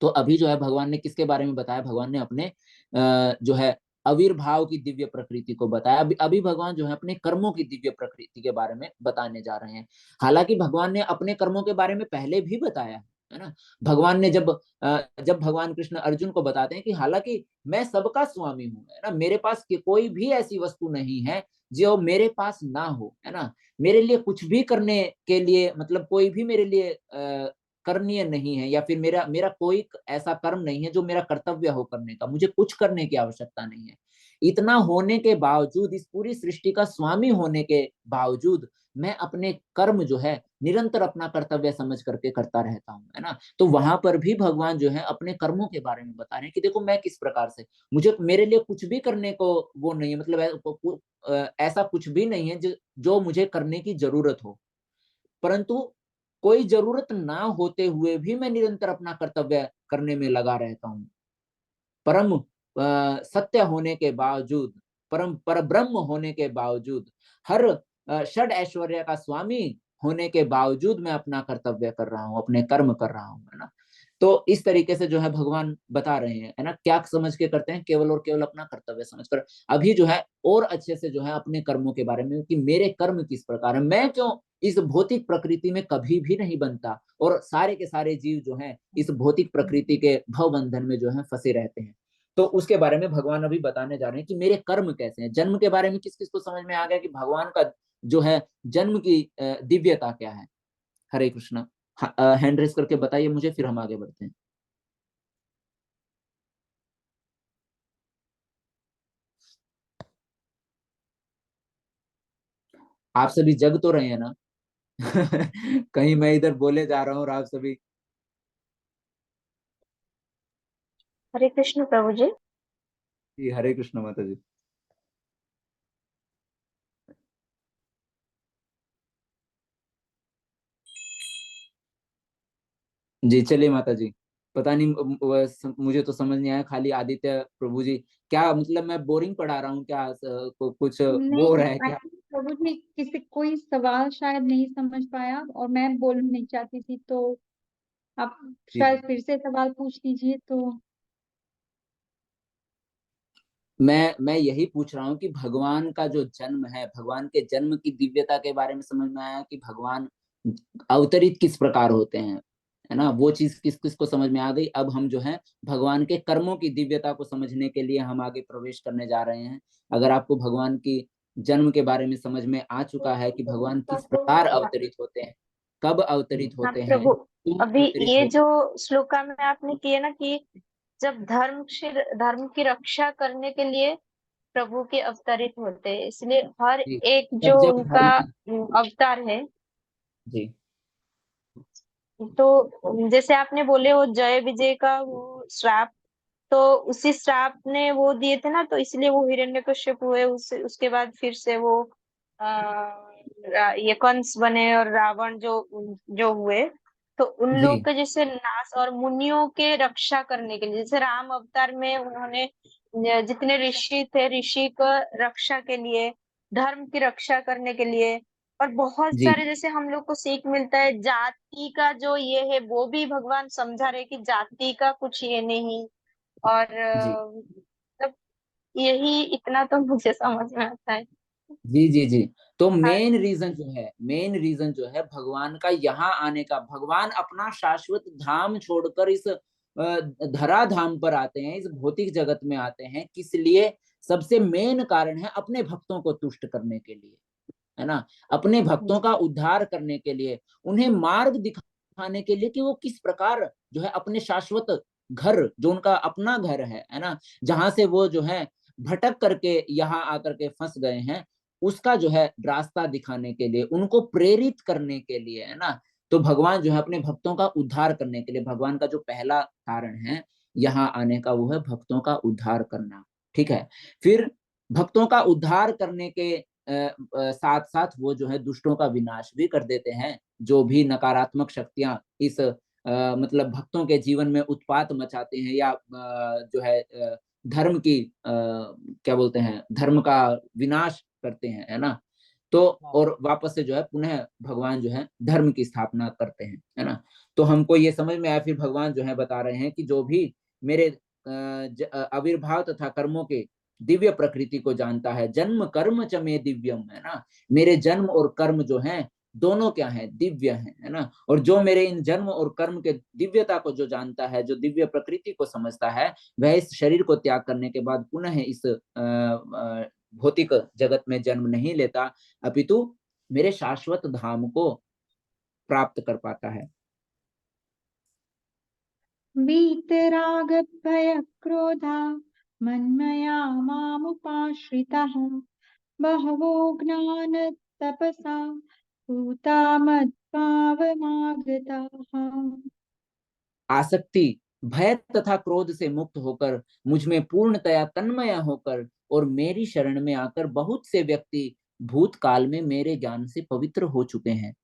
तो अभी जो है भगवान ने किसके बारे में बताया, भगवान ने अपने जो है आविर्भाव की दिव्य प्रकृति को बताया। अभी भगवान जो है अपने कर्मों की दिव्य प्रकृति के बारे में बताने जा रहे हैं। हालांकि भगवान ने अपने कर्मों के बारे में पहले भी बताया है ना। भगवान ने जब भगवान कृष्ण अर्जुन को बताते हैं कि हालांकि मैं सबका स्वामी हूँ, है ना, मेरे पास कोई भी ऐसी वस्तु नहीं है जो मेरे पास ना हो, है ना, मेरे लिए कुछ भी करने के लिए, मतलब कोई भी मेरे लिए करणीय नहीं है, या फिर मेरा मेरा कोई ऐसा कर्म नहीं है जो मेरा कर्तव्य हो करने का, मुझे कुछ करने की आवश्यकता नहीं है। इतना होने के बावजूद, इस पूरी सृष्टि का स्वामी होने के बावजूद, मैं अपने कर्म जो है निरंतर अपना कर्तव्य समझ करके करता रहता हूँ, है ना। तो वहां पर भी भगवान जो है अपने कर्मों के बारे में बता रहे हैं कि देखो मैं किस प्रकार से, मुझे मेरे लिए कुछ भी करने को वो नहीं है, मतलब ऐसा कुछ भी नहीं है जो मुझे करने की जरूरत हो, परंतु कोई जरूरत ना होते हुए भी मैं निरंतर अपना कर्तव्य करने में लगा रहता हूँ। परम सत्य होने के बावजूद, परम परब्रह्म होने के बावजूद, हर षड ऐश्वर्य का स्वामी होने के बावजूद मैं अपना कर्तव्य कर रहा हूँ, अपने कर्म कर रहा हूँ, है ना। तो इस तरीके से जो है भगवान बता रहे हैं, है ना, क्या समझ के करते हैं, केवल और केवल अपना कर्तव्य समझकर। अभी जो है और अच्छे से जो है अपने कर्मों के बारे में, कि मेरे कर्म किस प्रकार है, मैं क्यों इस भौतिक प्रकृति में कभी भी नहीं बनता, और सारे के सारे जीव जो हैं इस भौतिक प्रकृति के भव बंधन में जो है फंसे रहते हैं। तो उसके बारे में भगवान अभी बताने जा रहे हैं कि मेरे कर्म कैसे हैं। जन्म के बारे में किस किस को समझ में आ गया कि भगवान का जो है जन्म की दिव्यता क्या है। हरे कृष्णा, हैंड रेस करके बताइए मुझे, फिर हम आगे बढ़ते हैं। आप सभी जग तो रहे हैं ना? कहीं मैं इधर बोले जा रहा हूँ और आप सभी। हरे कृष्ण प्रभु जी। जी हरे कृष्ण माता जी। जी चलिए माता जी। पता नहीं मुझे तो समझ नहीं आया, खाली आदित्य प्रभु जी क्या मतलब मैं बोरिंग पढ़ा रहा हूँ क्या, कुछ वो हो नहीं, रहा है क्या? एक्चुअली प्रभु जी किसी कोई सवाल शायद नहीं समझ पाया और मैं बोलना नहीं चाहती थी, तो आप जी शायद फिर से सवाल पूछ लीजिए तो। मैं यही पूछ रहा हूँ कि भगवान का जो जन्म है, भगवान के जन्म की दिव्यता के बारे में समझ में आया कि भगवान अवतरित किस प्रकार होते हैं, है ना, वो चीज किस किस को समझ में आ गई। अब हम जो है भगवान के कर्मों की दिव्यता को समझने के लिए हम आगे प्रवेश करने जा रहे हैं। अगर आपको भगवान की जन्म के बारे में समझ में आ चुका है कि भगवान किस प्रकार अवतरित होते हैं, कब अवतरित हाँ होते हैं, प्रभु, क्यों अभी अवतरित ये होते जो श्लोका में आपने किए ना कि जब धर्म की रक्षा करने के लिए प्रभु के अवतरित होते हैं, इसलिए हर हैं। जी, एक जब जो जब उनका धर्म की, अवतार है, जी तो जैसे आपने बोले वो जय विजय का वो श्राप, तो उसी श्राप ने वो दिए थे ना, तो इसलिए वो हिरण्यकश्यप हुए, उसके बाद फिर से वो ये कंस बने और रावण जो जो हुए, तो उन जी लोग के जैसे नाश और मुनियों के रक्षा करने के लिए, जैसे राम अवतार में उन्होंने जितने ऋषि थे, ऋषि को रक्षा के लिए, धर्म की रक्षा करने के लिए, और बहुत जी सारे जैसे हम लोग को सीख मिलता है जाति का जो ये है, वो भी भगवान समझा रहे कि जाति का कुछ ये नहीं। और जी मतलब यही इतना तो मुझे समझ में आता है। जी जी जी। तो हाँ मेन रीजन जो है भगवान का यहाँ आने का, भगवान अपना शाश्वत धाम छोड़कर इस धरा धाम पर आते हैं, इस भौतिक जगत में आते हैं, किस लिए? सबसे मेन कारण है अपने भक्तों को तुष्ट करने के लिए, है ना, अपने भक्तों जी का उद्धार करने के लिए, उन्हें मार्ग दिखाने के लिए कि वो किस प्रकार जो है अपने शाश्वत घर, जो उनका अपना घर है ना, जहां से वो जो है भटक करके यहाँ आकर के फंस गए हैं, उसका जो है रास्ता दिखाने के लिए, उनको प्रेरित करने के लिए, है ना। तो भगवान जो है अपने भक्तों का उद्धार करने के लिए, भगवान का जो पहला कारण है यहाँ आने का, वो है भक्तों का उद्धार करना। ठीक है। फिर भक्तों का उद्धार करने के साथ साथ वो जो है दुष्टों का विनाश भी कर देते हैं। जो भी नकारात्मक शक्तियां इस मतलब भक्तों के जीवन में उत्पात मचाते हैं, या जो है धर्म की क्या बोलते हैं, धर्म का विनाश करते हैं, है ना। तो और वापस से जो है पुनः भगवान जो है धर्म की स्थापना करते हैं, है ना। तो हमको ये समझ में आया, फिर भगवान जो है बता रहे हैं कि जो भी मेरे आविर्भाव तथा कर्मों के दिव्य प्रकृति को जानता है, जन्म कर्म च मे दिव्यम, है ना, मेरे जन्म और कर्म जो हैं दोनों क्या है, दिव्य है ना। और जो मेरे इन जन्म और कर्म के दिव्यता को जो जानता है, जो दिव्य प्रकृति को समझता है, वह इस शरीर को त्याग करने के बाद पुनः इस भौतिक जगत में जन्म नहीं लेता, अपितु मेरे शाश्वत धाम को प्राप्त कर पाता है। वीतराग भय क्रोधा मन्मया मामुपाश्रिताः बहवो ज्ञान तपसा भूता मद्भावमागताः। आसक्ति, भय तथा क्रोध से मुक्त होकर, मुझ में पूर्णतया तन्मय होकर और मेरी शरण में आकर बहुत से व्यक्ति भूतकाल में मेरे ज्ञान से पवित्र हो चुके हैं।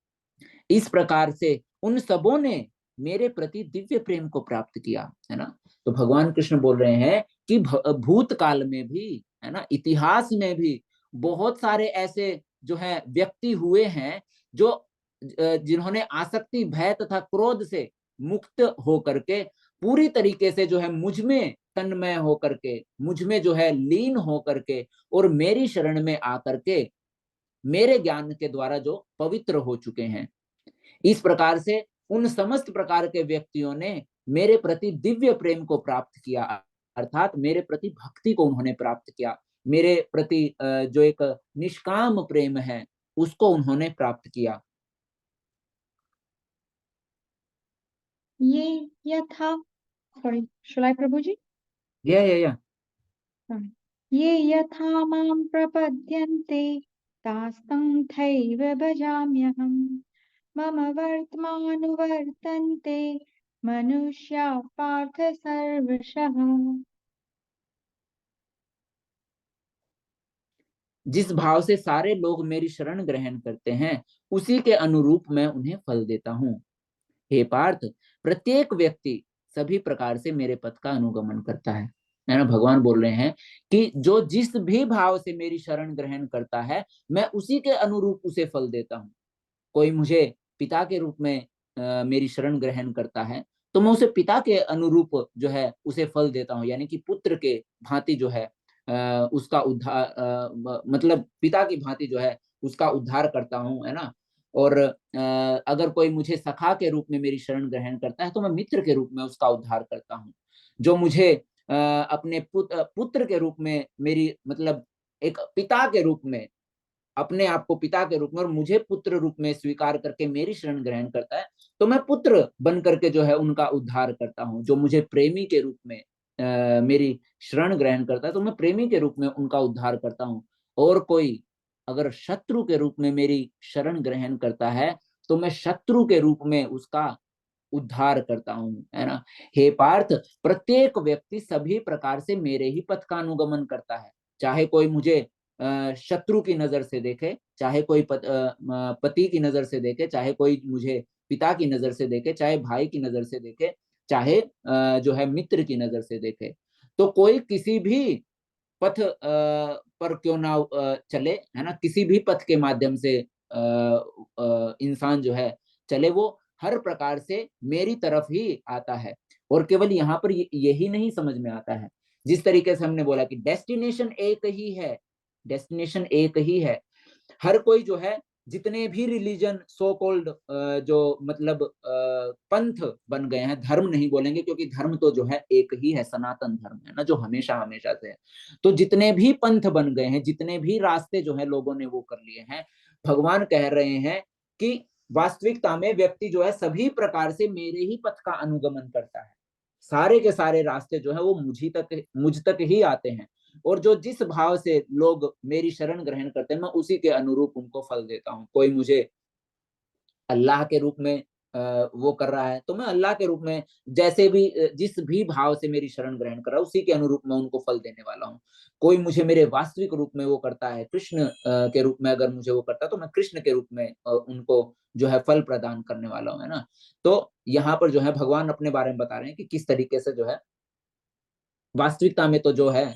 इस प्रकार से उन सबों ने मेरे प्रति दिव्य प्रेम को प्राप्त किया, है ना। तो भगवान कृष्ण बोल रहे हैं कि भूतकाल में भी, है ना, इतिहास में भी बहुत सारे ऐसे जो है व्यक्ति हुए हैं जो जिन्होंने आसक्ति, भय तथा क्रोध से मुक्त हो करके पूरी तरीके से जो है मुझ में तन्मय हो करके, मुझ में जो है लीन हो करके और मेरी शरण में आकर के मेरे ज्ञान के द्वारा जो पवित्र हो चुके हैं। इस प्रकार से उन समस्त प्रकार के व्यक्तियों ने मेरे प्रति दिव्य प्रेम को प्राप्त किया, अर्थात मेरे प्रति भक्ति को उन्होंने प्राप्त किया, मेरे प्रति जो एक निष्काम प्रेम है उसको उन्होंने प्राप्त किया। ये यथा, सॉरी, शुलाई प्रभु जी? या ये यथा मां प्रपद्यन्ते तास्तं थैव भजाम्यहम् मम वर्त्मानुवर्तन्ते मनुष्या पार्थ सर्वशः। जिस भाव से सारे लोग मेरी शरण ग्रहण करते हैं उसी के अनुरूप मैं उन्हें फल देता हूँ। हे पार्थ, प्रत्येक व्यक्ति सभी प्रकार से मेरे पथ का अनुगमन करता है ना। भगवान बोल रहे हैं कि जो जिस भी भाव से मेरी शरण ग्रहण करता है मैं उसी के अनुरूप उसे फल देता हूँ। कोई मुझे पिता के रूप में मेरी शरण ग्रहण करता है तो मैं उसे पिता के अनुरूप जो है उसे फल देता हूँ, यानी कि पुत्र के भांति जो है उसका उद्धार मतलब पिता की भांति जो है उसका उद्धार करता हूँ, है ना। और अगर कोई मुझे सखा के रूप में मेरी शरण ग्रहण करता है तो मैं मित्र के रूप में उसका उद्धार करता हूँ। जो मुझे अपने पुत्र के रूप में मेरी मतलब एक पिता के रूप में अपने आप को पिता के रूप में और मुझे पुत्र रूप में स्वीकार करके मेरी शरण ग्रहण करता है तो मैं पुत्र बन करके जो है उनका उद्धार करता हूँ। जो मुझे प्रेमी के रूप में मेरी शरण ग्रहण करता है तो मैं प्रेमी के रूप में उनका उद्धार करता हूँ। और कोई अगर शत्रु के रूप में मेरी शरण ग्रहण करता है तो मैं शत्रु के रूप में उसका उद्धार करता हूँ, है ना। हे पार्थ, प्रत्येक व्यक्ति सभी प्रकार से मेरे ही पथ का अनुगमन करता है। चाहे कोई मुझे शत्रु की नजर से देखे, चाहे कोई पति की नजर से देखे, चाहे कोई मुझे पिता की नजर से देखे, चाहे भाई की नजर से देखे, चाहे जो है मित्र की नजर से देखे, तो कोई किसी भी पथ पर क्यों ना चले, है ना, किसी भी पथ के माध्यम से इंसान जो है चले, वो हर प्रकार से मेरी तरफ ही आता है। और केवल यहाँ पर यही नहीं समझ में आता है, जिस तरीके से हमने बोला कि डेस्टिनेशन एक ही है, डेस्टिनेशन एक ही है। हर कोई जो है जितने भी रिलीजन सो कॉल्ड जो मतलब पंथ बन गए हैं, धर्म नहीं बोलेंगे क्योंकि धर्म तो जो है एक ही है, सनातन धर्म है ना, जो हमेशा हमेशा से है। तो जितने भी पंथ बन गए हैं, जितने भी रास्ते जो है लोगों ने वो कर लिए हैं, भगवान कह रहे हैं कि वास्तविकता में व्यक्ति जो है सभी प्रकार से मेरे ही पथ का अनुगमन करता है। सारे के सारे रास्ते जो है वो मुझ तक ही आते हैं। और जो जिस भाव से लोग मेरी शरण ग्रहण करते हैं मैं उसी के अनुरूप उनको फल देता हूँ। कोई मुझे अल्लाह के रूप में वो कर रहा है तो मैं अल्लाह के रूप में जैसे भी जिस भी भाव से मेरी शरण ग्रहण कर रहा है उसी के अनुरूप में उनको फल देने वाला हूँ। कोई मुझे मेरे वास्तविक रूप में वो करता है, कृष्ण के रूप में अगर मुझे वो करता है तो मैं कृष्ण के रूप में उनको जो है फल प्रदान करने वाला हूँ, है ना। तो यहाँ पर जो है भगवान अपने बारे में बता रहे हैं कि किस तरीके से जो है वास्तविकता में तो जो है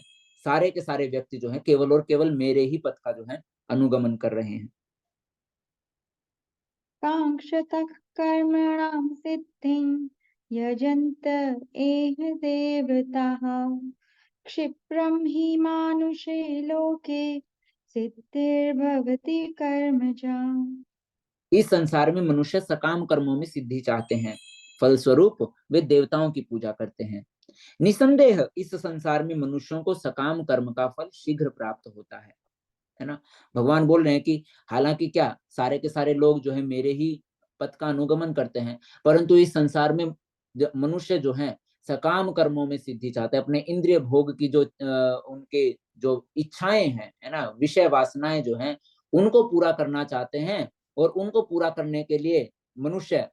सारे के सारे व्यक्ति जो है केवल और केवल मेरे ही पथ का जो है अनुगमन कर रहे हैं। कांक्षतः कर्मणां सिद्धिं यजन्त एह देवताः क्षिप्रं हि मानुषे लोके सिद्धिर्भवति कर्मजा। इस संसार में मनुष्य सकाम कर्मों में सिद्धि चाहते हैं, फलस्वरूप वे देवताओं की पूजा करते हैं। निसंदेह इस संसार में मनुष्यों को सकाम कर्म का फल शीघ्र प्राप्त होता है ना। भगवान बोल रहे हैं कि हालांकि क्या सारे के सारे लोग जो है मेरे ही पथ का अनुगमन करते हैं, परंतु इस संसार में मनुष्य जो है सकाम कर्मों में सिद्धि चाहते हैं। अपने इंद्रिय भोग की जो उनके जो इच्छाएं हैं, है ना, विषय वासनाएं जो हैं उनको पूरा करना चाहते हैं। और उनको पूरा करने के लिए मनुष्य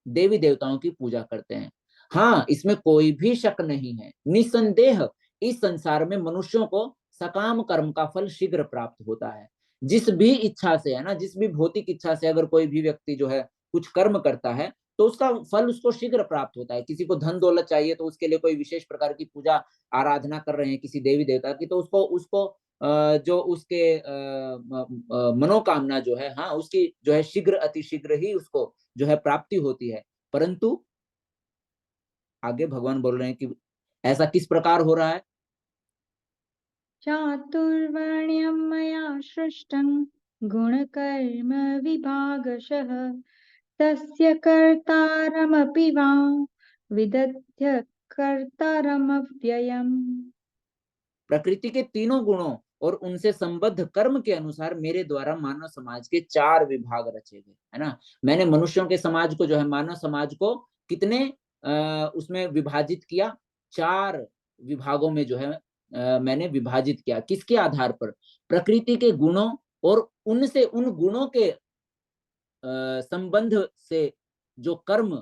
देवी देवताओं की पूजा करते हैं। हाँ, इसमें कोई भी शक नहीं है, निसंदेह इस संसार में मनुष्यों को सकाम कर्म का फल शीघ्र प्राप्त होता है। जिस भी इच्छा से, है ना, जिस भी भौतिक इच्छा से अगर कोई भी व्यक्ति जो है कुछ कर्म करता है तो उसका फल उसको शीघ्र प्राप्त होता है। किसी को धन दौलत चाहिए तो उसके लिए कोई विशेष प्रकार की पूजा आराधना कर रहे हैं किसी देवी देवता की, तो उसको उसको जो उसके मनोकामना जो है, हाँ, उसकी जो है शीघ्र अतिशीघ्र ही उसको जो है प्राप्ति होती है। परंतु आगे भगवान बोल रहे हैं कि ऐसा किस प्रकार हो रहा है। चातुर्वर्ण्यं मया सृष्टं गुणकर्म विभागशः तस्य कर्तारमपि वां विदध्य कर्तारमव्ययम्। प्रकृति के तीनों गुणों और उनसे संबद्ध कर्म के अनुसार मेरे द्वारा मानव समाज के 4 विभाग रचे गए, है ना। मैंने मनुष्यों के समाज को जो है मानव समाज को कितने उसमें विभाजित किया, 4 विभागों में जो है मैंने विभाजित किया। किसके आधार पर? प्रकृति के गुणों और उनसे उन गुणों के संबंध से जो कर्म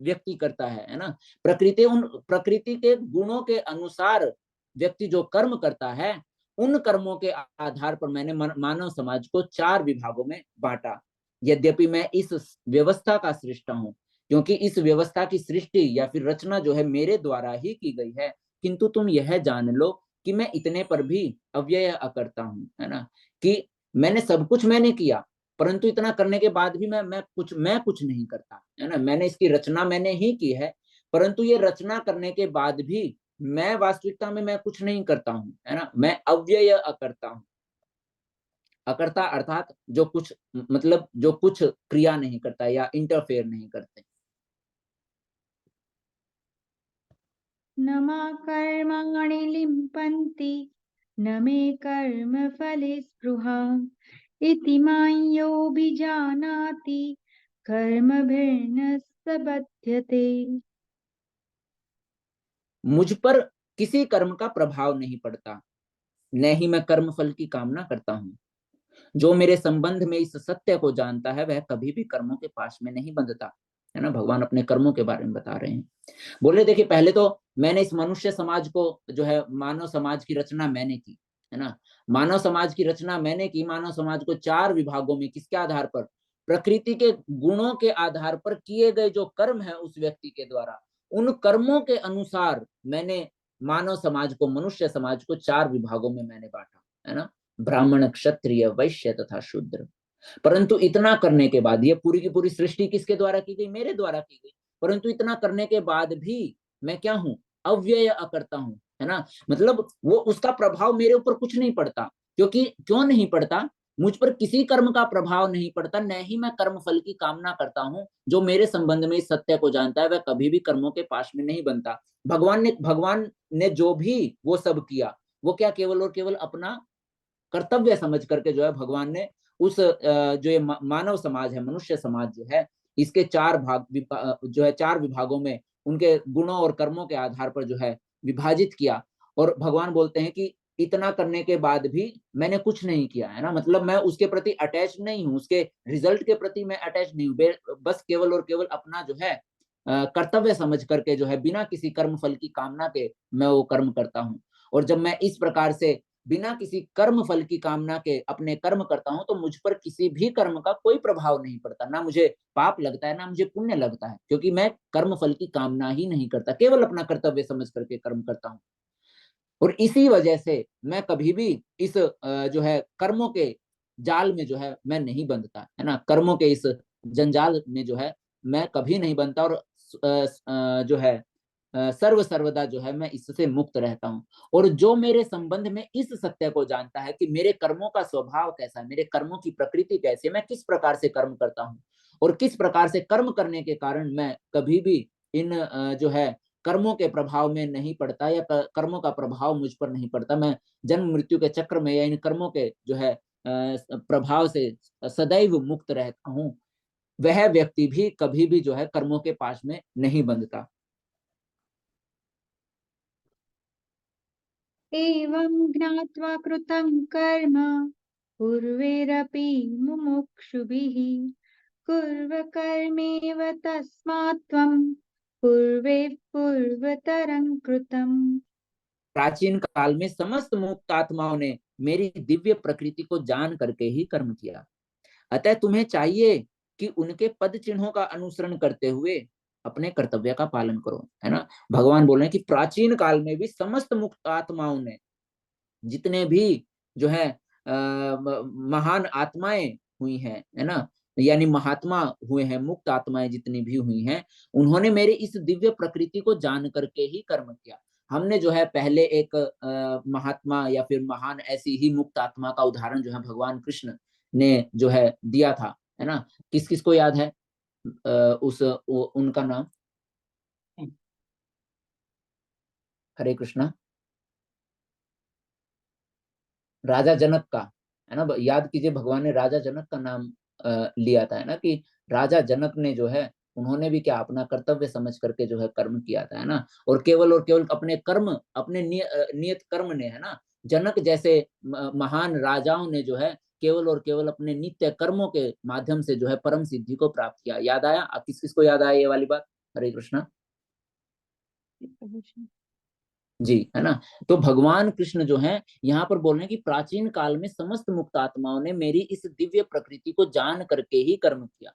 व्यक्ति करता है ना। प्रकृति के गुणों के अनुसार व्यक्ति जो कर्म करता है, उन कर्मों के आधार पर मैंने मानव समाज को 4 विभागों में बांटा। यद्यपि मैं इस व्यवस्था का सृष्टा हूँ, क्योंकि इस व्यवस्था की सृष्टि या फिर रचना जो है मेरे द्वारा ही की गई है, किंतु तुम यह जान लो कि मैं इतने पर भी अव्यय अकर्ता हूँ, है ना। कि मैंने सब कुछ मैंने किया, परंतु इतना करने के बाद भी मैं कुछ नहीं करता, है ना। मैंने इसकी रचना मैंने ही की है, परंतु ये रचना करने के बाद भी मैं वास्तविकता में मैं कुछ नहीं करता हूँ, है ना। मैं अव्यय अकर्ता हूँ। अकर्ता अर्थात जो कुछ मतलब जो कुछ क्रिया नहीं करता या इंटरफेयर नहीं करते। न मा कर्माणि लिम्पन्ति न मे कर्म फले स्पृहा इति मायोऽभिजानाति कर्मभिर्न स बध्यते। मुझ पर किसी कर्म का प्रभाव नहीं पड़ता, न ही मैं कर्म फल की कामना करता हूँ। जो मेरे संबंध में इस सत्य को जानता है, वह कभी भी कर्मों के पास में नहीं बंधता, है ना। भगवान अपने कर्मों के बारे में बता रहे हैं। बोले देखिए, पहले तो मैंने इस मनुष्य समाज को जो है मानव समाज की रचना मैंने की, है ना। मानव समाज की रचना मैंने की। मानव समाज को 4 विभागों में किसके आधार पर? प्रकृति के गुणों के आधार पर किए गए जो कर्म है उस व्यक्ति के द्वारा, उन कर्मों के अनुसार मैंने मानव समाज को, मनुष्य समाज को 4 विभागों में मैंने बांटा, है ना। ब्राह्मण, क्षत्रिय, वैश्य तथा शूद्र। परंतु इतना करने के बाद, ये पूरी की पूरी सृष्टि किसके द्वारा की गई? मेरे द्वारा की गई। परंतु इतना करने के बाद भी मैं क्या हूं? अव्यय अकर्ता हूं, है ना। मतलब वो उसका प्रभाव मेरे ऊपर कुछ नहीं पड़ता। क्योंकि क्यों नहीं पड़ता? मुझ पर किसी कर्म का प्रभाव नहीं पड़ता, न ही मैं कर्म फल की कामना करता हूं। जो मेरे संबंध में इस सत्य को जानता है, वह कभी भी कर्मों के पास में नहीं बनता। भगवान ने जो भी वो सब किया, वो क्या केवल और केवल अपना कर्तव्य समझ करके जो है भगवान ने उस जो ये मानव समाज है, मनुष्य समाज जो है, इसके 4 भाग जो है 4 विभागों में उनके गुणों और कर्मों के आधार पर जो है विभाजित किया। और भगवान बोलते हैं कि इतना करने के बाद भी मैंने कुछ नहीं किया, है ना। मतलब मैं उसके प्रति अटैच नहीं हूं, उसके रिजल्ट के प्रति मैं अटैच नहीं हूं। बस केवल और केवल अपना जो है कर्तव्य समझ करके जो है बिना किसी कर्म फल की कामना के मैं वो कर्म करता हूं। और जब मैं इस प्रकार से बिना किसी कर्म फल की कामना के अपने कर्म करता हूं, तो मुझ पर किसी भी कर्म का कोई प्रभाव नहीं पड़ता। ना मुझे पाप लगता है, ना मुझे पुण्य लगता है, क्योंकि मैं कर्म फल की कामना ही नहीं करता, केवल अपना कर्तव्य समझ करके कर्म करता हूं। और इसी वजह से मैं कभी भी इस जो है कर्मों के जाल में जो है मैं नहीं बंधता, है ना। कर्मों के इस जंजाल में जो है मैं कभी नहीं बनता। और जो है सर्व सर्वदा जो है मैं इससे मुक्त रहता हूँ। और जो मेरे संबंध में इस सत्य को जानता है कि मेरे कर्मों का स्वभाव कैसा है, मेरे कर्मों की प्रकृति कैसी है, मैं किस प्रकार से कर्म करता हूँ, और किस प्रकार से कर्म करने के कारण मैं कभी भी इन जो है कर्मों के प्रभाव में नहीं पड़ता, या कर्मों का प्रभाव मुझ पर नहीं पड़ता। मैं जन्म मृत्यु के चक्र में या इन कर्मों के जो है प्रभाव से सदैव मुक्त रहता हूँ। वह व्यक्ति भी कभी भी जो है कर्मों के पास में नहीं बंधता। एवं ज्ञात्वा कृतं कर्म पूर्वैरपि मुमुक्षुभिः कुर्व कर्मेव तस्मात् त्वं पूर्वैः पूर्वतरं कृतम्। प्राचीन काल में समस्त मुक्त आत्माओं ने मेरी दिव्य प्रकृति को जान करके ही कर्म किया। अतः तुम्हें चाहिए कि उनके पद चिन्हों का अनुसरण करते हुए अपने कर्तव्य का पालन करो, है ना। भगवान बोल रहे हैं कि प्राचीन काल में भी समस्त मुक्त आत्माओं ने, जितने भी जो है महान आत्माएं हुई हैं, है ना, यानी महात्मा हुए हैं, मुक्त आत्माएं जितनी भी हुई हैं, उन्होंने मेरे इस दिव्य प्रकृति को जान करके ही कर्म किया। हमने जो है पहले एक महात्मा या फिर महान ऐसी ही मुक्त आत्मा का उदाहरण जो है भगवान कृष्ण ने जो है दिया था, है ना। किस किस को याद है उनका नाम? हरे कृष्णा। राजा जनक का, है ना। याद कीजिए, भगवान ने राजा जनक का नाम लिया था, है ना, कि राजा जनक ने जो है उन्होंने भी क्या अपना कर्तव्य समझ करके जो है कर्म किया था, है ना। और केवल अपने कर्म, अपने नियत कर्म ने, है ना, जनक जैसे महान राजाओं ने जो है केवल और केवल अपने नित्य कर्मों के माध्यम से जो है परम सिद्धि को प्राप्त किया। याद आया? किस किस को याद आया ये वाली बात? हरे कृष्णा जी, है ना। तो भगवान कृष्ण जो है यहाँ पर बोल रहे हैं कि प्राचीन काल में समस्त मुक्त आत्माओं ने मेरी इस दिव्य प्रकृति को जान करके ही कर्म किया,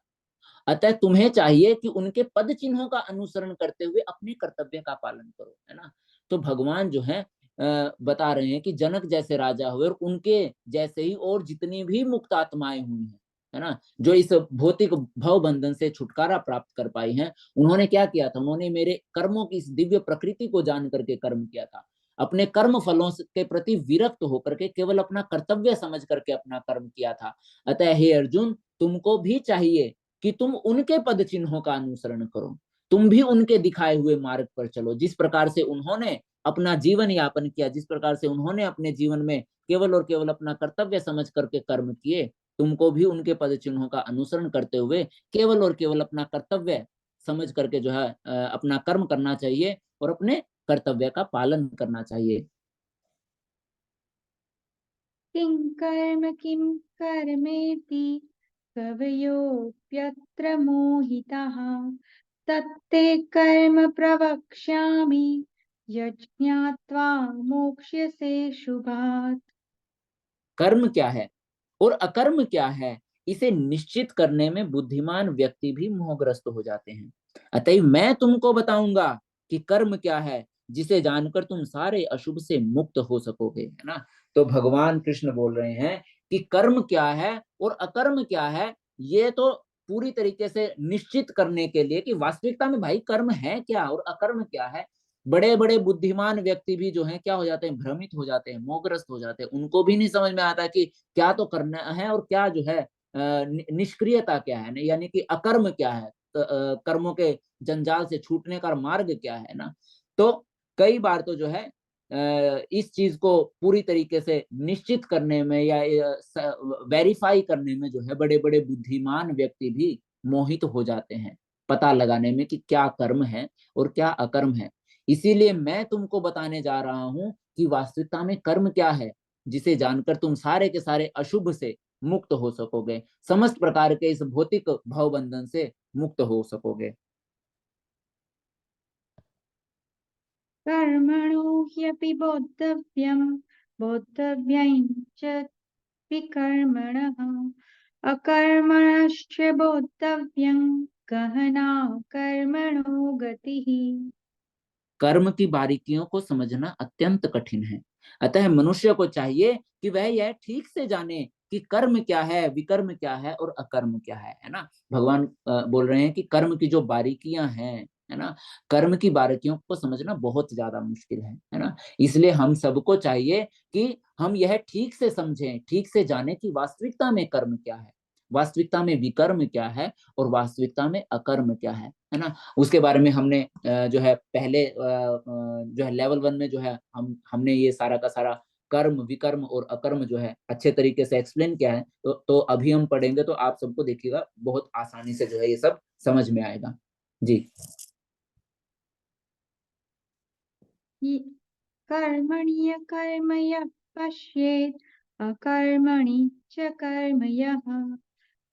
अतः तुम्हें चाहिए कि उनके पद चिन्हों का अनुसरण करते हुए अपने कर्तव्य का पालन करो, है ना। तो भगवान जो है बता रहे हैं कि जनक जैसे राजा हुए और उनके जैसे ही और जितनी भी मुक्त आत्माएं हुई हैं, है ना, जो इस भौतिक भव बंधन से छुटकारा प्राप्त कर पाई हैं, उन्होंने क्या किया था, उन्होंने मेरे कर्मों की इस दिव्य प्रकृति को जान करके कर्म किया था, अपने कर्म फलों के प्रति विरक्त होकर के केवल अपना कर्तव्य समझ करके अपना कर्म किया था। अतः हे अर्जुन, तुमको भी चाहिए कि तुम उनके पद चिन्हों का अनुसरण करो, तुम भी उनके दिखाए हुए मार्ग पर चलो। जिस प्रकार से उन्होंने अपना जीवन यापन किया, जिस प्रकार से उन्होंने अपने जीवन में केवल और केवल अपना कर्तव्य समझ करके कर्म किए, तुमको भी उनके पद चिन्हों का अनुसरण करते हुए केवल और केवल अपना कर्तव्य समझ करके जो है अपना कर्म करना चाहिए और अपने कर्तव्य का पालन करना चाहिए। किं कर्म किं कर्मेति कवयोऽप्यत्र मोहिताः तत्ते कर्म प्रवक्ष्यामि यज्ञात्वा मोक्ष्यसे शुभात्। कर्म क्या है और अकर्म क्या है, इसे निश्चित करने में बुद्धिमान व्यक्ति भी मोहग्रस्त हो जाते हैं। अतः मैं तुमको बताऊंगा कि कर्म क्या है, जिसे जानकर तुम सारे अशुभ से मुक्त हो सकोगे, है ना। तो भगवान कृष्ण बोल रहे हैं कि कर्म क्या है और अकर्म क्या है, ये तो पूरी तरीके से निश्चित करने के लिए कि वास्तविकता में भाई कर्म है क्या और अकर्म क्या है, बड़े बड़े बुद्धिमान व्यक्ति भी जो है क्या हो जाते हैं, भ्रमित हो जाते हैं, मोहग्रस्त हो जाते हैं। उनको भी नहीं समझ में आता कि क्या तो करना है और क्या जो है निष्क्रियता क्या है, यानी कि अकर्म क्या है, कर्मों के जंजाल से छूटने का मार्ग क्या है ना। तो कई बार तो जो है इस चीज को पूरी तरीके से निश्चित करने में या वेरीफाई करने में जो है बड़े बड़े बुद्धिमान व्यक्ति भी मोहित हो जाते हैं, पता लगाने में कि क्या कर्म है और क्या अकर्म है। इसीलिए मैं तुमको बताने जा रहा हूं कि वास्तविकता में कर्म क्या है, जिसे जानकर तुम सारे के सारे अशुभ से मुक्त हो सकोगे, समस्त प्रकार के इस भौतिक भव बंधन से मुक्त हो सकोगे। कर्मणो ह्यपि बोद्धव्यं च विकर्मणः अकर्मणश्च बोद्धव्यं गहना कर्मणो गतिः। कर्म की बारीकियों को समझना अत्यंत कठिन है, अतः मनुष्य को चाहिए कि वह यह ठीक से जाने कि कर्म क्या है, विकर्म क्या है और अकर्म क्या है ना। भगवान बोल रहे हैं कि कर्म की जो बारीकियां हैं, है ना, कर्म की बारीकियों को समझना बहुत ज्यादा मुश्किल है ना। इसलिए हम सबको चाहिए कि हम यह ठीक से समझें, ठीक से जाने कि वास्तविकता में कर्म क्या है, वास्तविकता में विकर्म क्या है और वास्तविकता में अकर्म क्या है ना। उसके बारे में हमने जो है पहले जो है लेवल 1 में जो है हमने ये सारा का सारा कर्म, विकर्म और अकर्म जो है अच्छे तरीके से एक्सप्लेन किया है। तो अभी हम पढ़ेंगे तो आप सबको देखिएगा बहुत आसानी से जो है ये सब समझ में आएगा जी। कर्मणि कर्म यः पश्येत् अकर्मणि च कर्म यः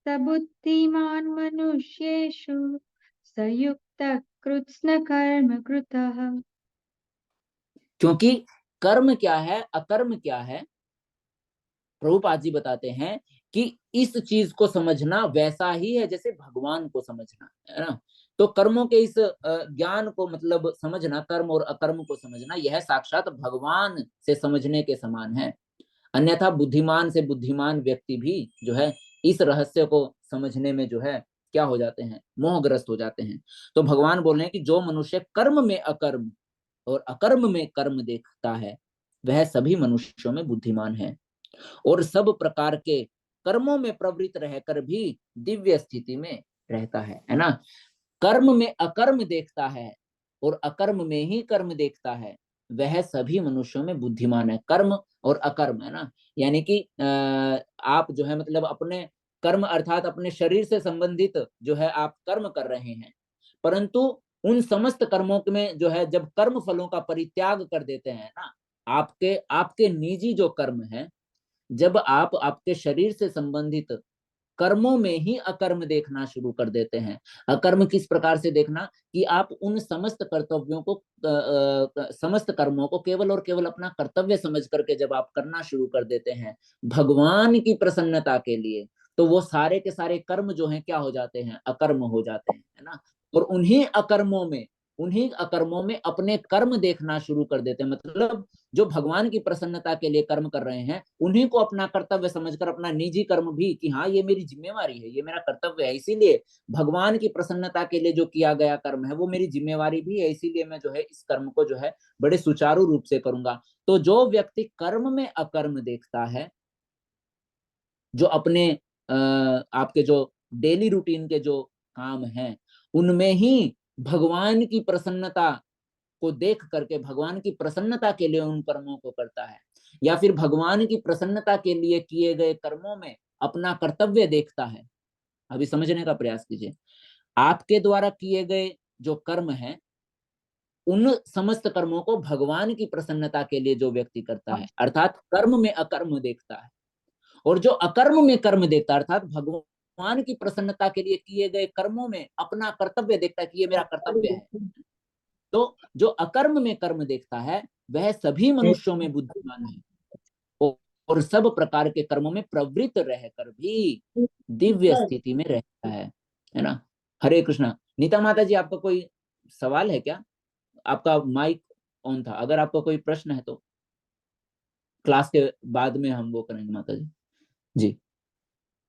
स बुद्धिमान् मनुष्येषु स युक्तः कृत्स्न कर्म कृतः। क्योंकि कर्म क्या है, अकर्म क्या है, प्रभुपाद जी बताते हैं कि इस चीज को समझना वैसा ही है जैसे भगवान को समझना, है ना। तो कर्मों के इस ज्ञान को मतलब समझना, कर्म और अकर्म को समझना, यह साक्षात भगवान से समझने के समान है। अन्यथा बुद्धिमान से बुद्धिमान व्यक्ति भी जो है इस रहस्य को समझने में जो है क्या हो जाते हैं, मोहग्रस्त हो जाते हैं। तो भगवान बोल रहे हैं कि जो मनुष्य कर्म में अकर्म और अकर्म में कर्म देखता है, वह सभी मनुष्यों में बुद्धिमान है और सब प्रकार के कर्मों में प्रवृत्त रहकर भी दिव्य स्थिति में रहता है ना। कर्म में अकर्म देखता है और अकर्म में ही कर्म देखता है, वह सभी मनुष्यों में बुद्धिमान है। कर्म और अकर्म, है ना, यानी कि आप जो है मतलब अपने कर्म अर्थात अपने शरीर से संबंधित जो है आप कर्म कर रहे हैं, परंतु उन समस्त कर्मों में जो है जब कर्म फलों का परित्याग कर देते हैं ना, आपके आपके निजी जो कर्म है, जब आप आपके शरीर से संबंधित कर्मों में ही अकर्म देखना शुरू कर देते हैं। अकर्म किस प्रकार से देखना, कि आप उन समस्त कर्तव्यों को समस्त कर्मों को केवल और केवल अपना कर्तव्य समझ करके जब आप करना शुरू कर देते हैं भगवान की प्रसन्नता के लिए, तो वो सारे के सारे कर्म जो हैं क्या हो जाते हैं, अकर्म हो जाते हैं, है ना। और उन्हीं अकर्मों में अपने कर्म देखना शुरू कर देते हैं। मतलब जो भगवान की प्रसन्नता के लिए कर्म कर रहे हैं उन्हीं को अपना कर्तव्य समझकर अपना निजी कर्म भी, कि हाँ ये मेरी जिम्मेवारी है, ये मेरा कर्तव्य है, इसीलिए भगवान की प्रसन्नता के लिए जो किया गया कर्म है वो मेरी जिम्मेवारी भी है, इसीलिए मैं जो है इस कर्म को जो है बड़े सुचारू रूप से करूंगा। तो जो व्यक्ति कर्म में अकर्म देखता है, जो अपने आपके जो डेली रूटीन के जो काम हैं उनमें ही भगवान की प्रसन्नता को देख करके भगवान की प्रसन्नता के लिए उन कर्मों को करता है, या फिर भगवान की प्रसन्नता के लिए किए गए कर्मों में अपना कर्तव्य देखता है। अभी समझने का प्रयास कीजिए, आपके द्वारा किए गए जो कर्म हैं उन समस्त कर्मों को भगवान की प्रसन्नता के लिए जो व्यक्ति करता है, अर्थात कर्म में अकर्म देखता है, और जो अकर्म में कर्म देखता है अर्थात भगवान की प्रसन्नता के लिए किए गए कर्मों में अपना कर्तव्य देखता है कि ये मेरा कर्तव्य है। तो जो अकर्म में कर्म देखता है वह सभी मनुष्यों में बुद्धिमान है और सब प्रकार के कर्मों में प्रवृत्त रहकर भी दिव्य स्थिति में रहता है ना। हरे कृष्णा। नीता माता जी, आपका कोई सवाल है क्या? आपका माइक ऑन था, अगर आपका कोई प्रश्न है तो क्लास के बाद में हम वो करेंगे माता जी। जी,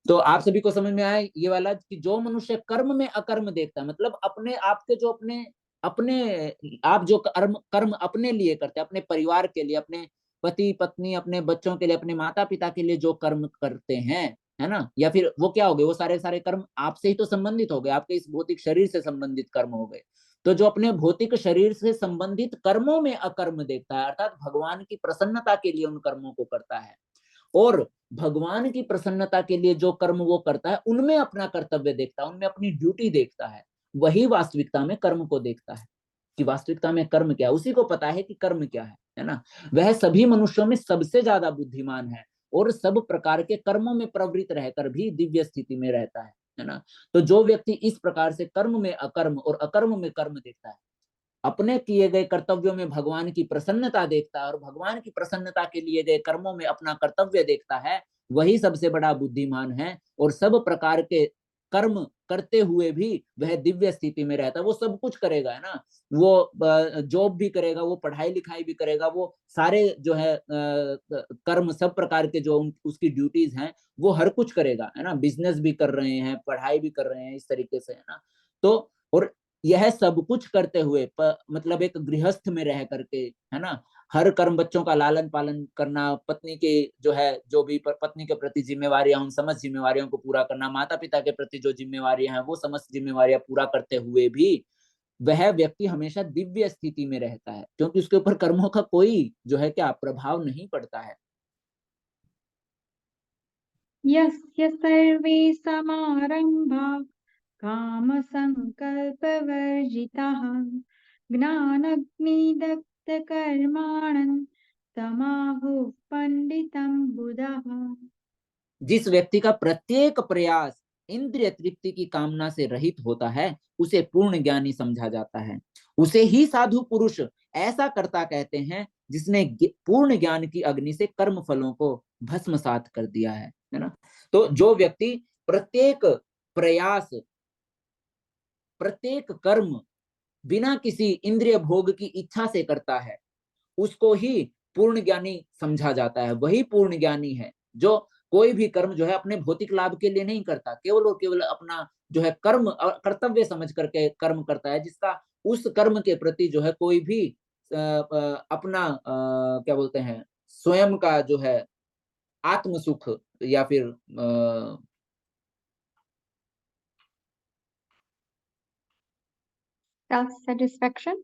तो आप सभी को समझ में आया ये वाला, कि जो मनुष्य कर्म में अकर्म देखता है, मतलब अपने आप के जो अपने अपने आप जो कर्म अपने लिए करते हैं, अपने परिवार के लिए, अपने पति पत्नी, अपने बच्चों के लिए, अपने माता पिता के लिए जो कर्म करते हैं, है ना, या फिर वो क्या हो गए, वो सारे सारे कर्म आपसे ही तो संबंधित हो गए, आपके इस भौतिक शरीर से संबंधित कर्म हो गए। तो जो अपने भौतिक शरीर से संबंधित कर्मों में अकर्म देखता है अर्थात भगवान की प्रसन्नता के लिए उन कर्मों को करता है, और भगवान की प्रसन्नता के लिए जो कर्म वो करता है उनमें अपना कर्तव्य देखता है, उनमें अपनी ड्यूटी देखता है, वही वास्तविकता में कर्म को देखता है कि वास्तविकता में कर्म क्या है, उसी को पता है कि कर्म क्या है ना। वह सभी मनुष्यों में सबसे ज्यादा बुद्धिमान है और सब प्रकार के कर्मों में प्रवृत्त रहकर भी दिव्य स्थिति में रहता है ना। तो जो व्यक्ति इस प्रकार से कर्म में अकर्म और अकर्म में कर्म देखता है, अपने किए गए कर्तव्यों में भगवान की प्रसन्नता देखता है और भगवान की प्रसन्नता के लिए गए कर्मों में अपना कर्तव्य देखता है, वही सबसे बड़ा बुद्धिमान है और सब प्रकार के कर्म करते हुए भी वह दिव्य स्थिति में रहता है। वो सब कुछ करेगा, है ना, वो जॉब भी करेगा, वो पढ़ाई लिखाई भी करेगा, वो सारे जो है कर्म सब प्रकार के जो उसकी ड्यूटीज हैं वो हर कुछ करेगा, है ना, बिजनेस भी कर रहे हैं, पढ़ाई भी कर रहे हैं, इस तरीके से, है ना। तो और यह सब कुछ करते हुए मतलब एक गृहस्थ में रह करके, है ना, हर कर्म, बच्चों का लालन पालन करना, पत्नी के जो है जो भी पत्नी के प्रति जिम्मेवारियां उन समस्त जिम्मेवारियों को पूरा करना, माता पिता के प्रति जो जिम्मेवारियां हैं वो समस्त जिम्मेवारियां पूरा करते हुए भी वह व्यक्ति हमेशा दिव्य स्थिति में रहता है, क्योंकि उसके ऊपर कर्मों का कोई जो है क्या प्रभाव नहीं पड़ता है। यस्य सर्वे समारंभा काम संकल्प वर्जिताः ज्ञानाग्निदग्ध कर्माणं तमाहुः पंडितं बुधाः। जिस व्यक्ति का प्रत्येक प्रयास इंद्रिय तृप्ति की कामना से रहित होता है उसे पूर्ण ज्ञानी समझा जाता है। उसे ही साधु पुरुष ऐसा करता कहते हैं जिसने पूर्ण ज्ञान की अग्नि से कर्म फलों को भस्मसात कर दिया है ना। तो जो व्यक्ति प्रत्येक प्रयास, प्रत्येक कर्म बिना किसी इंद्रिय भोग की इच्छा से करता है उसको ही पूर्ण ज्ञानी समझा जाता है। वही पूर्ण ज्ञानी है जो कोई भी कर्म जो है अपने भौतिक लाभ के लिए नहीं करता, केवल और केवल अपना जो है कर्म कर्तव्य समझ करके कर्म करता है, जिसका उस कर्म के प्रति जो है कोई भी अपना क्या बोलते हैं स्वयं का जो है आत्म सुख या फिर सेल्फ सेटिस्फेक्शन।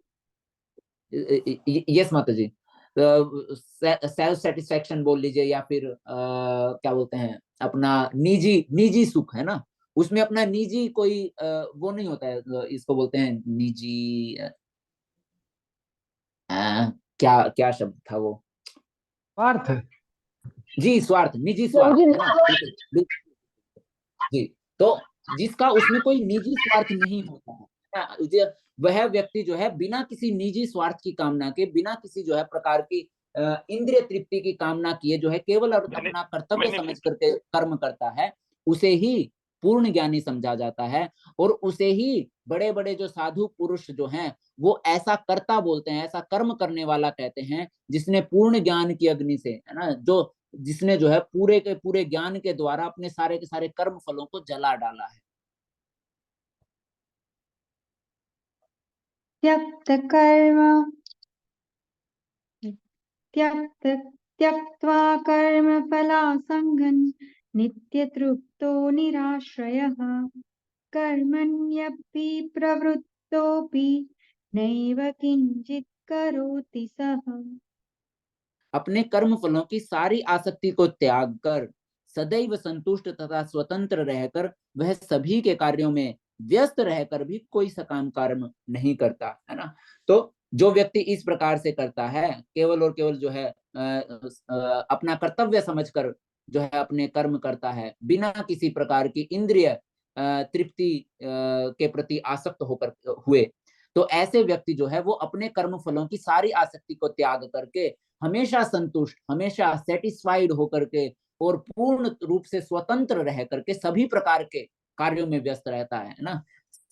यस माता जी, सेल्फ सेटिस्फेक्शन बोल लीजिए या फिर क्या बोलते हैं अपना निजी निजी सुख, है ना, उसमें अपना निजी कोई वो नहीं होता है, इसको बोलते हैं निजी क्या क्या शब्द था वो, स्वार्थ। जी स्वार्थ, निजी स्वार्थ, है ना। जी। तो जिसका उसमें कोई निजी स्वार्थ नहीं होता है वह व्यक्ति जो है बिना किसी निजी स्वार्थ की कामना के, बिना किसी जो है प्रकार की इंद्रिय तृप्ति की कामना किए जो है केवल और अपना कर्तव्य समझ करके कर्म करता है, उसे ही पूर्ण ज्ञानी समझा जाता है। और उसे ही बड़े बड़े जो साधु पुरुष जो हैं वो ऐसा कर्ता बोलते हैं, ऐसा कर्म करने वाला कहते हैं जिसने पूर्ण ज्ञान की अग्नि से, है ना, जो जिसने जो है पूरे के पूरे ज्ञान के द्वारा अपने सारे के सारे कर्म फलों को जला डाला है। त्यक्त कर्म त्यक्त त्यक्त्वा कर्म फलासङ्गं नित्यतृप्तो निराश्रयः कर्मण्यपि प्रवृत्तोऽपि नैव किंचित् करोति सः। अपने कर्म फलों की सारी आसक्ति को त्याग कर सदैव संतुष्ट तथा स्वतंत्र रहकर वह सभी के कार्यों में व्यस्त रहकर भी कोई सकाम कर्म नहीं करता, है ना। तो जो व्यक्ति इस प्रकार से करता है, केवल और केवल जो है अपना कर्तव्य समझकर जो है अपने कर्म करता है, बिना किसी प्रकार की इंद्रिय तृप्ति के प्रति आसक्त होकर हुए, तो ऐसे व्यक्ति जो है वो अपने कर्म फलों की सारी आसक्ति को त्याग करके हमेशा संतुष्ट, हमेशा सेटिस्फाइड होकर के और पूर्ण रूप से स्वतंत्र रह करके सभी प्रकार के कार्यों में व्यस्त रहता है ना।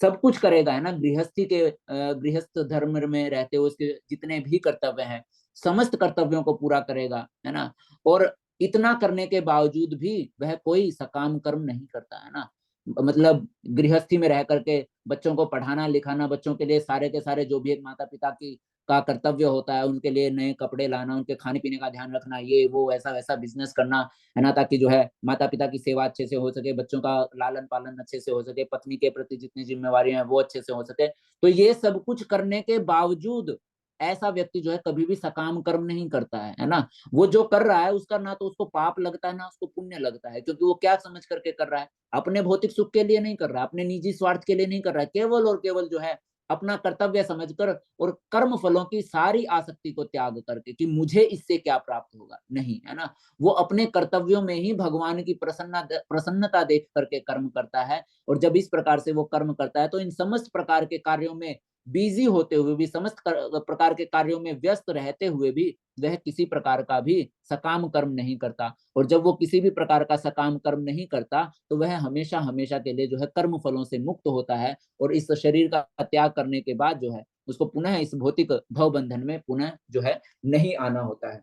सब कुछ करेगा, है ना, गृहस्थी के गृहस्थ धर्म में रहते हुए उसके जितने भी कर्तव्य हैं समस्त कर्तव्यों को पूरा करेगा, है ना। और इतना करने के बावजूद भी वह कोई सकाम कर्म नहीं करता, है ना। मतलब गृहस्थी में रह करके बच्चों को पढ़ाना लिखाना, बच्चों के लिए सारे के सारे जो भी एक माता पिता की का कर्तव्य होता है, उनके लिए नए कपड़े लाना, उनके खाने पीने का ध्यान रखना, ये वो ऐसा वैसा बिजनेस करना, है ना, ताकि जो है माता पिता की सेवा अच्छे से हो सके, बच्चों का लालन पालन अच्छे से हो सके, पत्नी के प्रति जितनी जिम्मेवारी है वो अच्छे से हो सके। तो ये सब कुछ करने के बावजूद ऐसा व्यक्ति जो है कभी भी सकाम कर्म नहीं करता है ना। वो जो कर रहा है उसका ना तो उसको पाप लगता है ना उसको पुण्य लगता है, क्योंकि वो क्या समझ करके कर रहा है, अपने भौतिक सुख के लिए नहीं कर रहा, अपने निजी स्वार्थ के लिए नहीं कर रहा है, केवल और केवल जो है अपना कर्तव्य समझकर और कर्म फलों की सारी आसक्ति को त्याग करके कि मुझे इससे क्या प्राप्त होगा, नहीं, है ना। वो अपने कर्तव्यों में ही भगवान की प्रसन्नता देख करके कर्म करता है। और जब इस प्रकार से वो कर्म करता है तो इन समस्त प्रकार के कार्यों में बिजी होते हुए भी, समस्त प्रकार के कार्यों में व्यस्त रहते हुए भी वह किसी प्रकार का भी सकाम कर्म नहीं करता। और जब वो किसी भी प्रकार का सकाम कर्म नहीं करता तो वह हमेशा हमेशा के लिए जो है कर्म फलों से मुक्त होता है और इस शरीर का त्याग करने के बाद जो है उसको पुनः इस भौतिक भव बंधन में पुनः जो है नहीं आना होता है।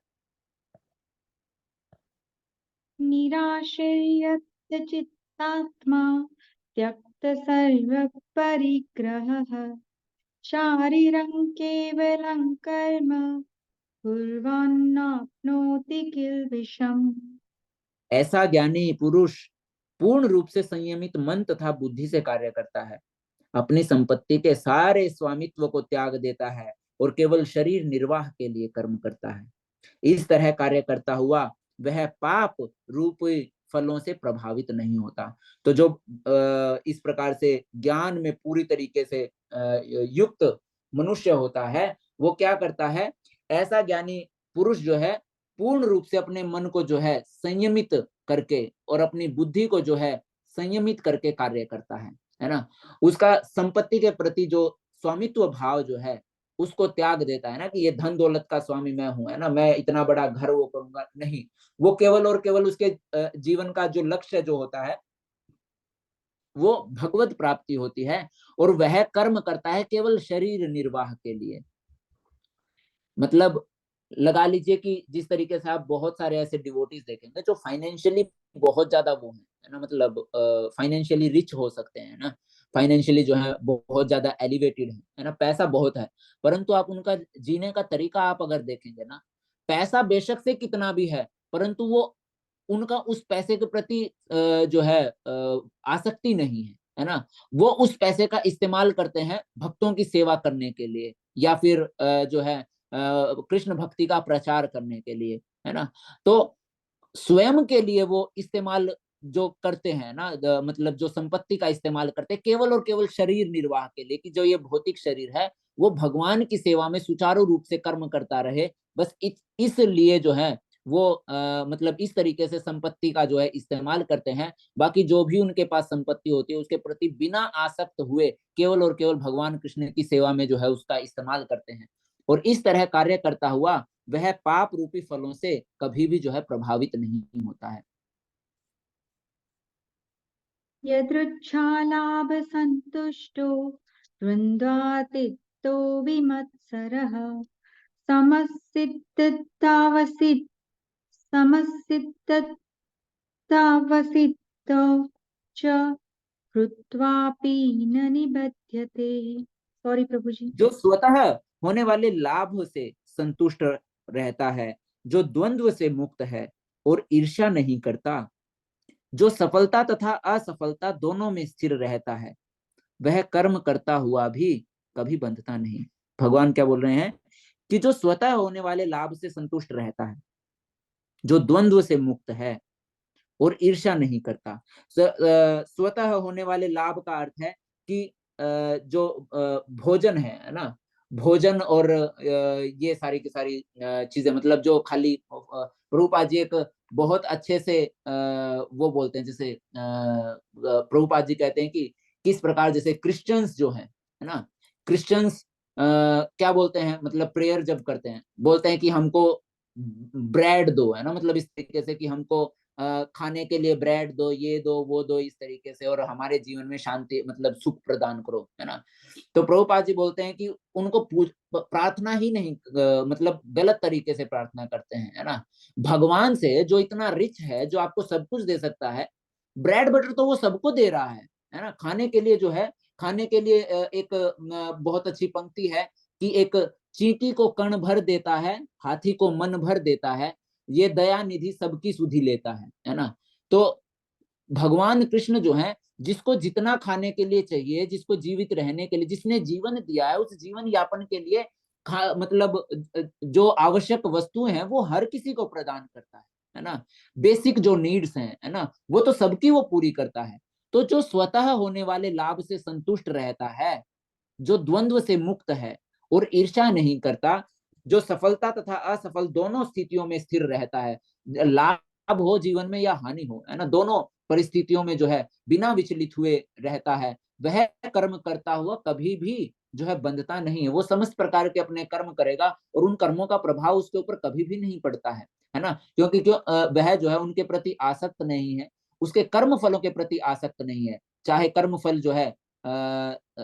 निराश्रयस्य चित्तात्मा त्यक्त सर्व परिग्रहः शारीरं केवलं कर्म कुर्वन्नाप्नोति किल्बिषम्। ऐसा ज्ञानी पुरुष पूर्ण रूप से संयमित मन तथा बुद्धि से कार्य करता है, अपनी संपत्ति के सारे स्वामित्व को त्याग देता है और केवल शरीर निर्वाह के लिए कर्म करता है। इस तरह कार्य करता हुआ वह पाप रूप फलों से प्रभावित नहीं होता। तो जो इस प्रकार से ज्ञान में पूरी तरीके से युक्त मनुष्य होता है वो क्या करता है, ऐसा ज्ञानी पुरुष जो है पूर्ण रूप से अपने मन को जो है संयमित करके और अपनी बुद्धि को जो है संयमित करके कार्य करता है ना। उसका संपत्ति के प्रति जो स्वामित्व भाव जो है उसको त्याग देता है ना, कि ये धन दौलत का स्वामी मैं हूं, है ना, मैं इतना बड़ा घर वो करूंगा, नहीं। वो केवल और केवल उसके जीवन का जो लक्ष्य जो होता है वो भगवत प्राप्ति होती है और वह कर्म करता है केवल शरीर निर्वाह के लिए। मतलब लगा लीजिए कि जिस तरीके से आप बहुत सारे ऐसे डिवोटीज देखेंगे जो फाइनेंशियली बहुत ज्यादा वो है ना, मतलब फाइनेंशियली रिच हो सकते हैं ना, फाइनेंशियली जो है बहुत ज्यादा एलिवेटेड है ना, पैसा बहुत है, परंतु आप उनका जीने का तरीका आप अगर देखेंगे ना, पैसा बेशक से कितना भी है परंतु वो उनका उस पैसे के प्रति जो है आसक्ति नहीं है ना। वो उस पैसे का इस्तेमाल करते हैं भक्तों की सेवा करने के लिए या फिर जो है कृष्ण भक्ति का प्रचार करने के लिए, है ना। तो स्वयं के लिए वो इस्तेमाल जो करते हैं ना, मतलब जो संपत्ति का इस्तेमाल करते हैं केवल और केवल शरीर निर्वाह के लिए, कि जो ये भौतिक शरीर है वो भगवान की सेवा में सुचारू रूप से कर्म करता रहे, बस इसलिए जो है वो मतलब इस तरीके से संपत्ति का जो है इस्तेमाल करते हैं, बाकी जो भी उनके पास संपत्ति होती है उसके प्रति बिना आसक्त हुए केवल और केवल भगवान कृष्ण की सेवा में जो है उसका इस्तेमाल करते हैं, और इस तरह कार्य करता हुआ वह पाप रूपी फलों से कभी भी जो है प्रभावित नहीं होता है। यदृच्छालाभ संतुष्टो द्वन्द्वातीतो विमत्सरः समसिद्धतावसित समसिद्धतावसितो च कृत्वापि न निबध्यते। सॉरी प्रभु जी। जो स्वतः होने वाले लाभ से संतुष्ट रहता है, जो द्वंद्व से मुक्त है और ईर्ष्या नहीं करता, जो सफलता तथा असफलता दोनों में स्थिर रहता है, वह कर्म करता हुआ भी कभी बंधता नहीं। भगवान क्या बोल रहे हैं कि जो स्वतः होने वाले लाभ से संतुष्ट रहता है, जो द्वंद्व से मुक्त है और ईर्ष्या नहीं करता। स्वतः होने वाले लाभ का अर्थ है कि जो भोजन है ना, भोजन और ये सारी की सारी चीजें, मतलब जो खाली प्रभुपाद जी एक बहुत अच्छे से वो बोलते हैं, जैसे प्रभुपाद जी कहते हैं कि किस प्रकार जैसे क्रिश्चियंस जो है ना, क्रिश्चियंस क्या बोलते हैं, मतलब प्रेयर जब करते हैं बोलते हैं कि हमको ब्रेड दो, है ना, मतलब इस तरीके से कि हमको खाने के लिए ब्रेड दो, ये दो, वो दो, इस तरीके से, और हमारे जीवन में शांति मतलब सुख प्रदान करो, है ना। तो प्रभुपाद जी बोलते हैं कि उनको प्रार्थना ही नहीं, मतलब गलत तरीके से प्रार्थना करते हैं, है ना। भगवान से जो इतना रिच है, जो आपको सब कुछ दे सकता है, ब्रेड बटर तो वो सबको दे रहा है ना। खाने के लिए जो है, खाने के लिए एक बहुत अच्छी पंक्ति है कि एक चींटी को कण भर देता है, हाथी को मन भर देता है, ये दया निधि सबकी सुधि लेता है ना। तो भगवान कृष्ण जो है, जिसको जितना खाने के लिए चाहिए, जिसको जीवित रहने के लिए, जिसने जीवन दिया है, उस जीवन यापन के लिए मतलब जो आवश्यक वस्तुएं हैं वो हर किसी को प्रदान करता है ना। बेसिक जो नीड्स हैं, है ना, वो तो सबकी वो पूरी करता है। तो जो स्वतः होने वाले लाभ से संतुष्ट रहता है, जो द्वंद्व से मुक्त है और ईर्ष्या नहीं करता, जो सफलता तथा असफल दोनों स्थितियों में स्थिर रहता है, लाभ हो जीवन में या हानि हो, है ना, दोनों परिस्थितियों में जो है बिना विचलित हुए रहता है, वह कर्म करता हुआ कभी भी जो है बंधता नहीं है। वो समस्त प्रकार के अपने कर्म करेगा और उन कर्मों का प्रभाव उसके ऊपर कभी भी नहीं पड़ता है ना, क्योंकि वह जो है उनके प्रति आसक्त नहीं है, उसके कर्म फलों के प्रति आसक्त नहीं है। चाहे कर्म फल जो है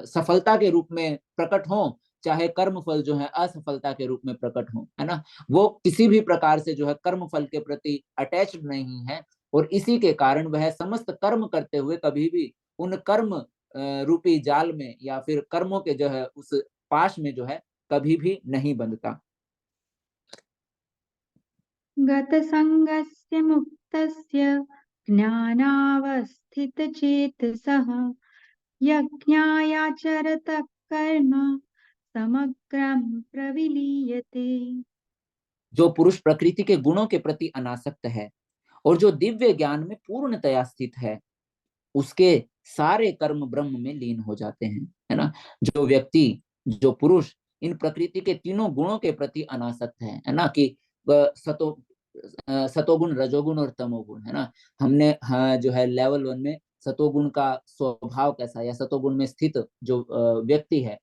सफलता के रूप में प्रकट हो, चाहे कर्म फल जो है असफलता के रूप में प्रकट हो, है ना, वो किसी भी प्रकार से जो है कर्म फल के प्रति अटैच्ड नहीं है, और इसी के कारण वह समस्त कर्म करते हुए कभी भी उन कर्म रूपी जाल में या फिर कर्मों के जो है उस पाश में जो है कभी भी नहीं बंधता। गतसंगस्य मुक्तस्य ज्ञानावस्थितचेतसः यज्ञायाचरतः कर्म समग्रं प्रविलीयते। जो पुरुष प्रकृति के गुणों के प्रति अनासक्त है और जो दिव्य ज्ञान में पूर्णतया स्थित है, उसके सारे कर्म ब्रह्म में लीन हो जाते हैं, है ना। जो व्यक्ति, जो पुरुष इन प्रकृति के तीनों गुणों के प्रति अनासक्त है ना, कि सतोगुण, रजोगुण और तमोगुण, है ना। हमने हाँ जो है लेवल 1 में सतोगुण का स्वभाव कैसा, या सतोगुण में स्थित जो व्यक्ति है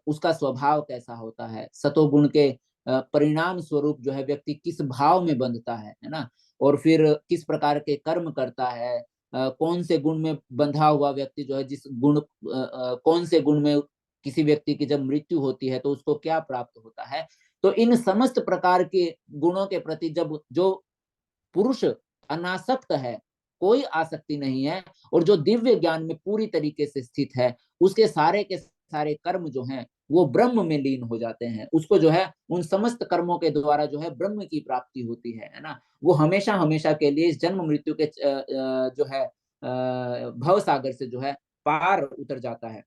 उसका स्वभाव कैसा होता है, सतोगुण के परिणाम स्वरूप जो है व्यक्ति किस भाव में बंधता है ना, और फिर किस प्रकार के कर्म करता है, कौन से गुण में बंधा हुआ व्यक्ति जो है, जिस गुण कौन से गुण में किसी व्यक्ति की जब मृत्यु होती है तो उसको क्या प्राप्त होता है। तो इन समस्त प्रकार के गुणों के प्रति जब जो पुरुष अनासक्त है, कोई आसक्ति नहीं है, और जो दिव्य ज्ञान में पूरी तरीके से स्थित है, उसके सारे के सारे कर्म जो हैं वो ब्रह्म में लीन हो जाते हैं। उसको जो है उन समस्त कर्मों के द्वारा जो है ब्रह्म की प्राप्ति होती है ना। वो हमेशा हमेशा के लिए इस जन्म मृत्यु के जो है भव सागर से जो है पार उतर जाता है।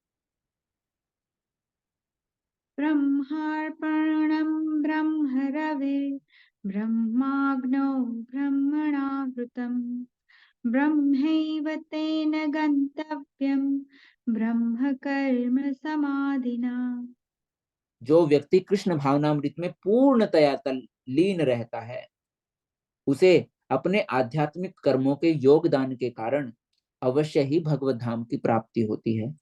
ब्रह्मार्पणं ब्रह्मरवे ब्रह्माग्नौ ब्रह्मणावृतं ब्रह्मैव तेन गन्तव्यं ब्रह्म कर्म समाधिना। जो व्यक्ति कृष्ण भावनामृत में पूर्णतया लीन रहता है, उसे अपने आध्यात्मिक कर्मों के योगदान के कारण अवश्य ही भगवत धाम की प्राप्ति होती है,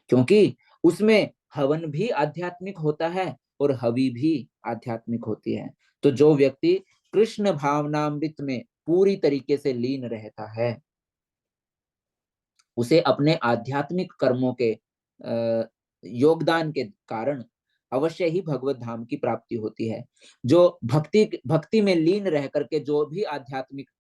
क्योंकि उसमें हवन भी आध्यात्मिक होता है और हवि भी आध्यात्मिक होती है। तो जो व्यक्ति कृष्ण भावनामृत में पूरी तरीके से लीन रहता है, उसे अपने आध्यात्मिक कर्मों के योगदान के कारण अवश्य ही भगवत धाम की प्राप्ति होती है। जो भक्ति में लीन रह करके जो भी आध्यात्मिक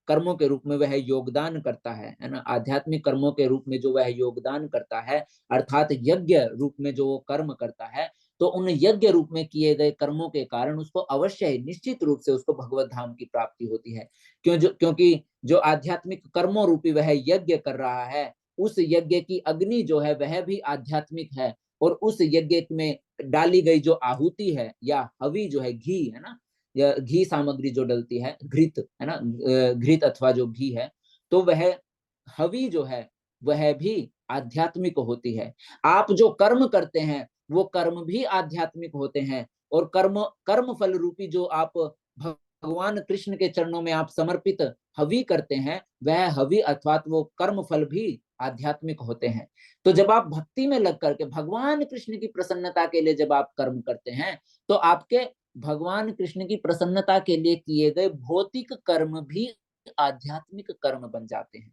कर्मों के रूप में वह योगदान करता है ना, आध्यात्मिक कर्मों के रूप में जो वह योगदान करता है, अर्थात यज्ञ रूप में जो वो कर्म करता है, तो उन यज्ञ रूप में किए गए कर्मों के कारण उसको अवश्य ही निश्चित रूप से उसको भगवत धाम की प्राप्ति होती है। क्योंकि जो आध्यात्मिक कर्मों रूपी वह यज्ञ कर रहा है, उस यज्ञ की अग्नि जो है वह भी आध्यात्मिक है, और उस यज्ञ में डाली गई जो आहुति है या हवि जो है, घी है ना, या घी सामग्री जो डलती है, घृत है ना, घृत अथवा जो घी है, तो वह हवि जो है वह भी आध्यात्मिक होती है। आप जो कर्म करते हैं वो कर्म भी आध्यात्मिक होते हैं, और कर्म फल रूपी जो आप भगवान कृष्ण के चरणों में आप समर्पित हवि करते हैं, वह हवि अर्थात वो कर्म फल भी आध्यात्मिक होते हैं। तो जब आप भक्ति में लग करके भगवान कृष्ण की प्रसन्नता के लिए जब आप कर्म करते हैं, तो आपके भगवान कृष्ण की प्रसन्नता के लिए किए गए भौतिक कर्म भी आध्यात्मिक कर्म बन जाते हैं,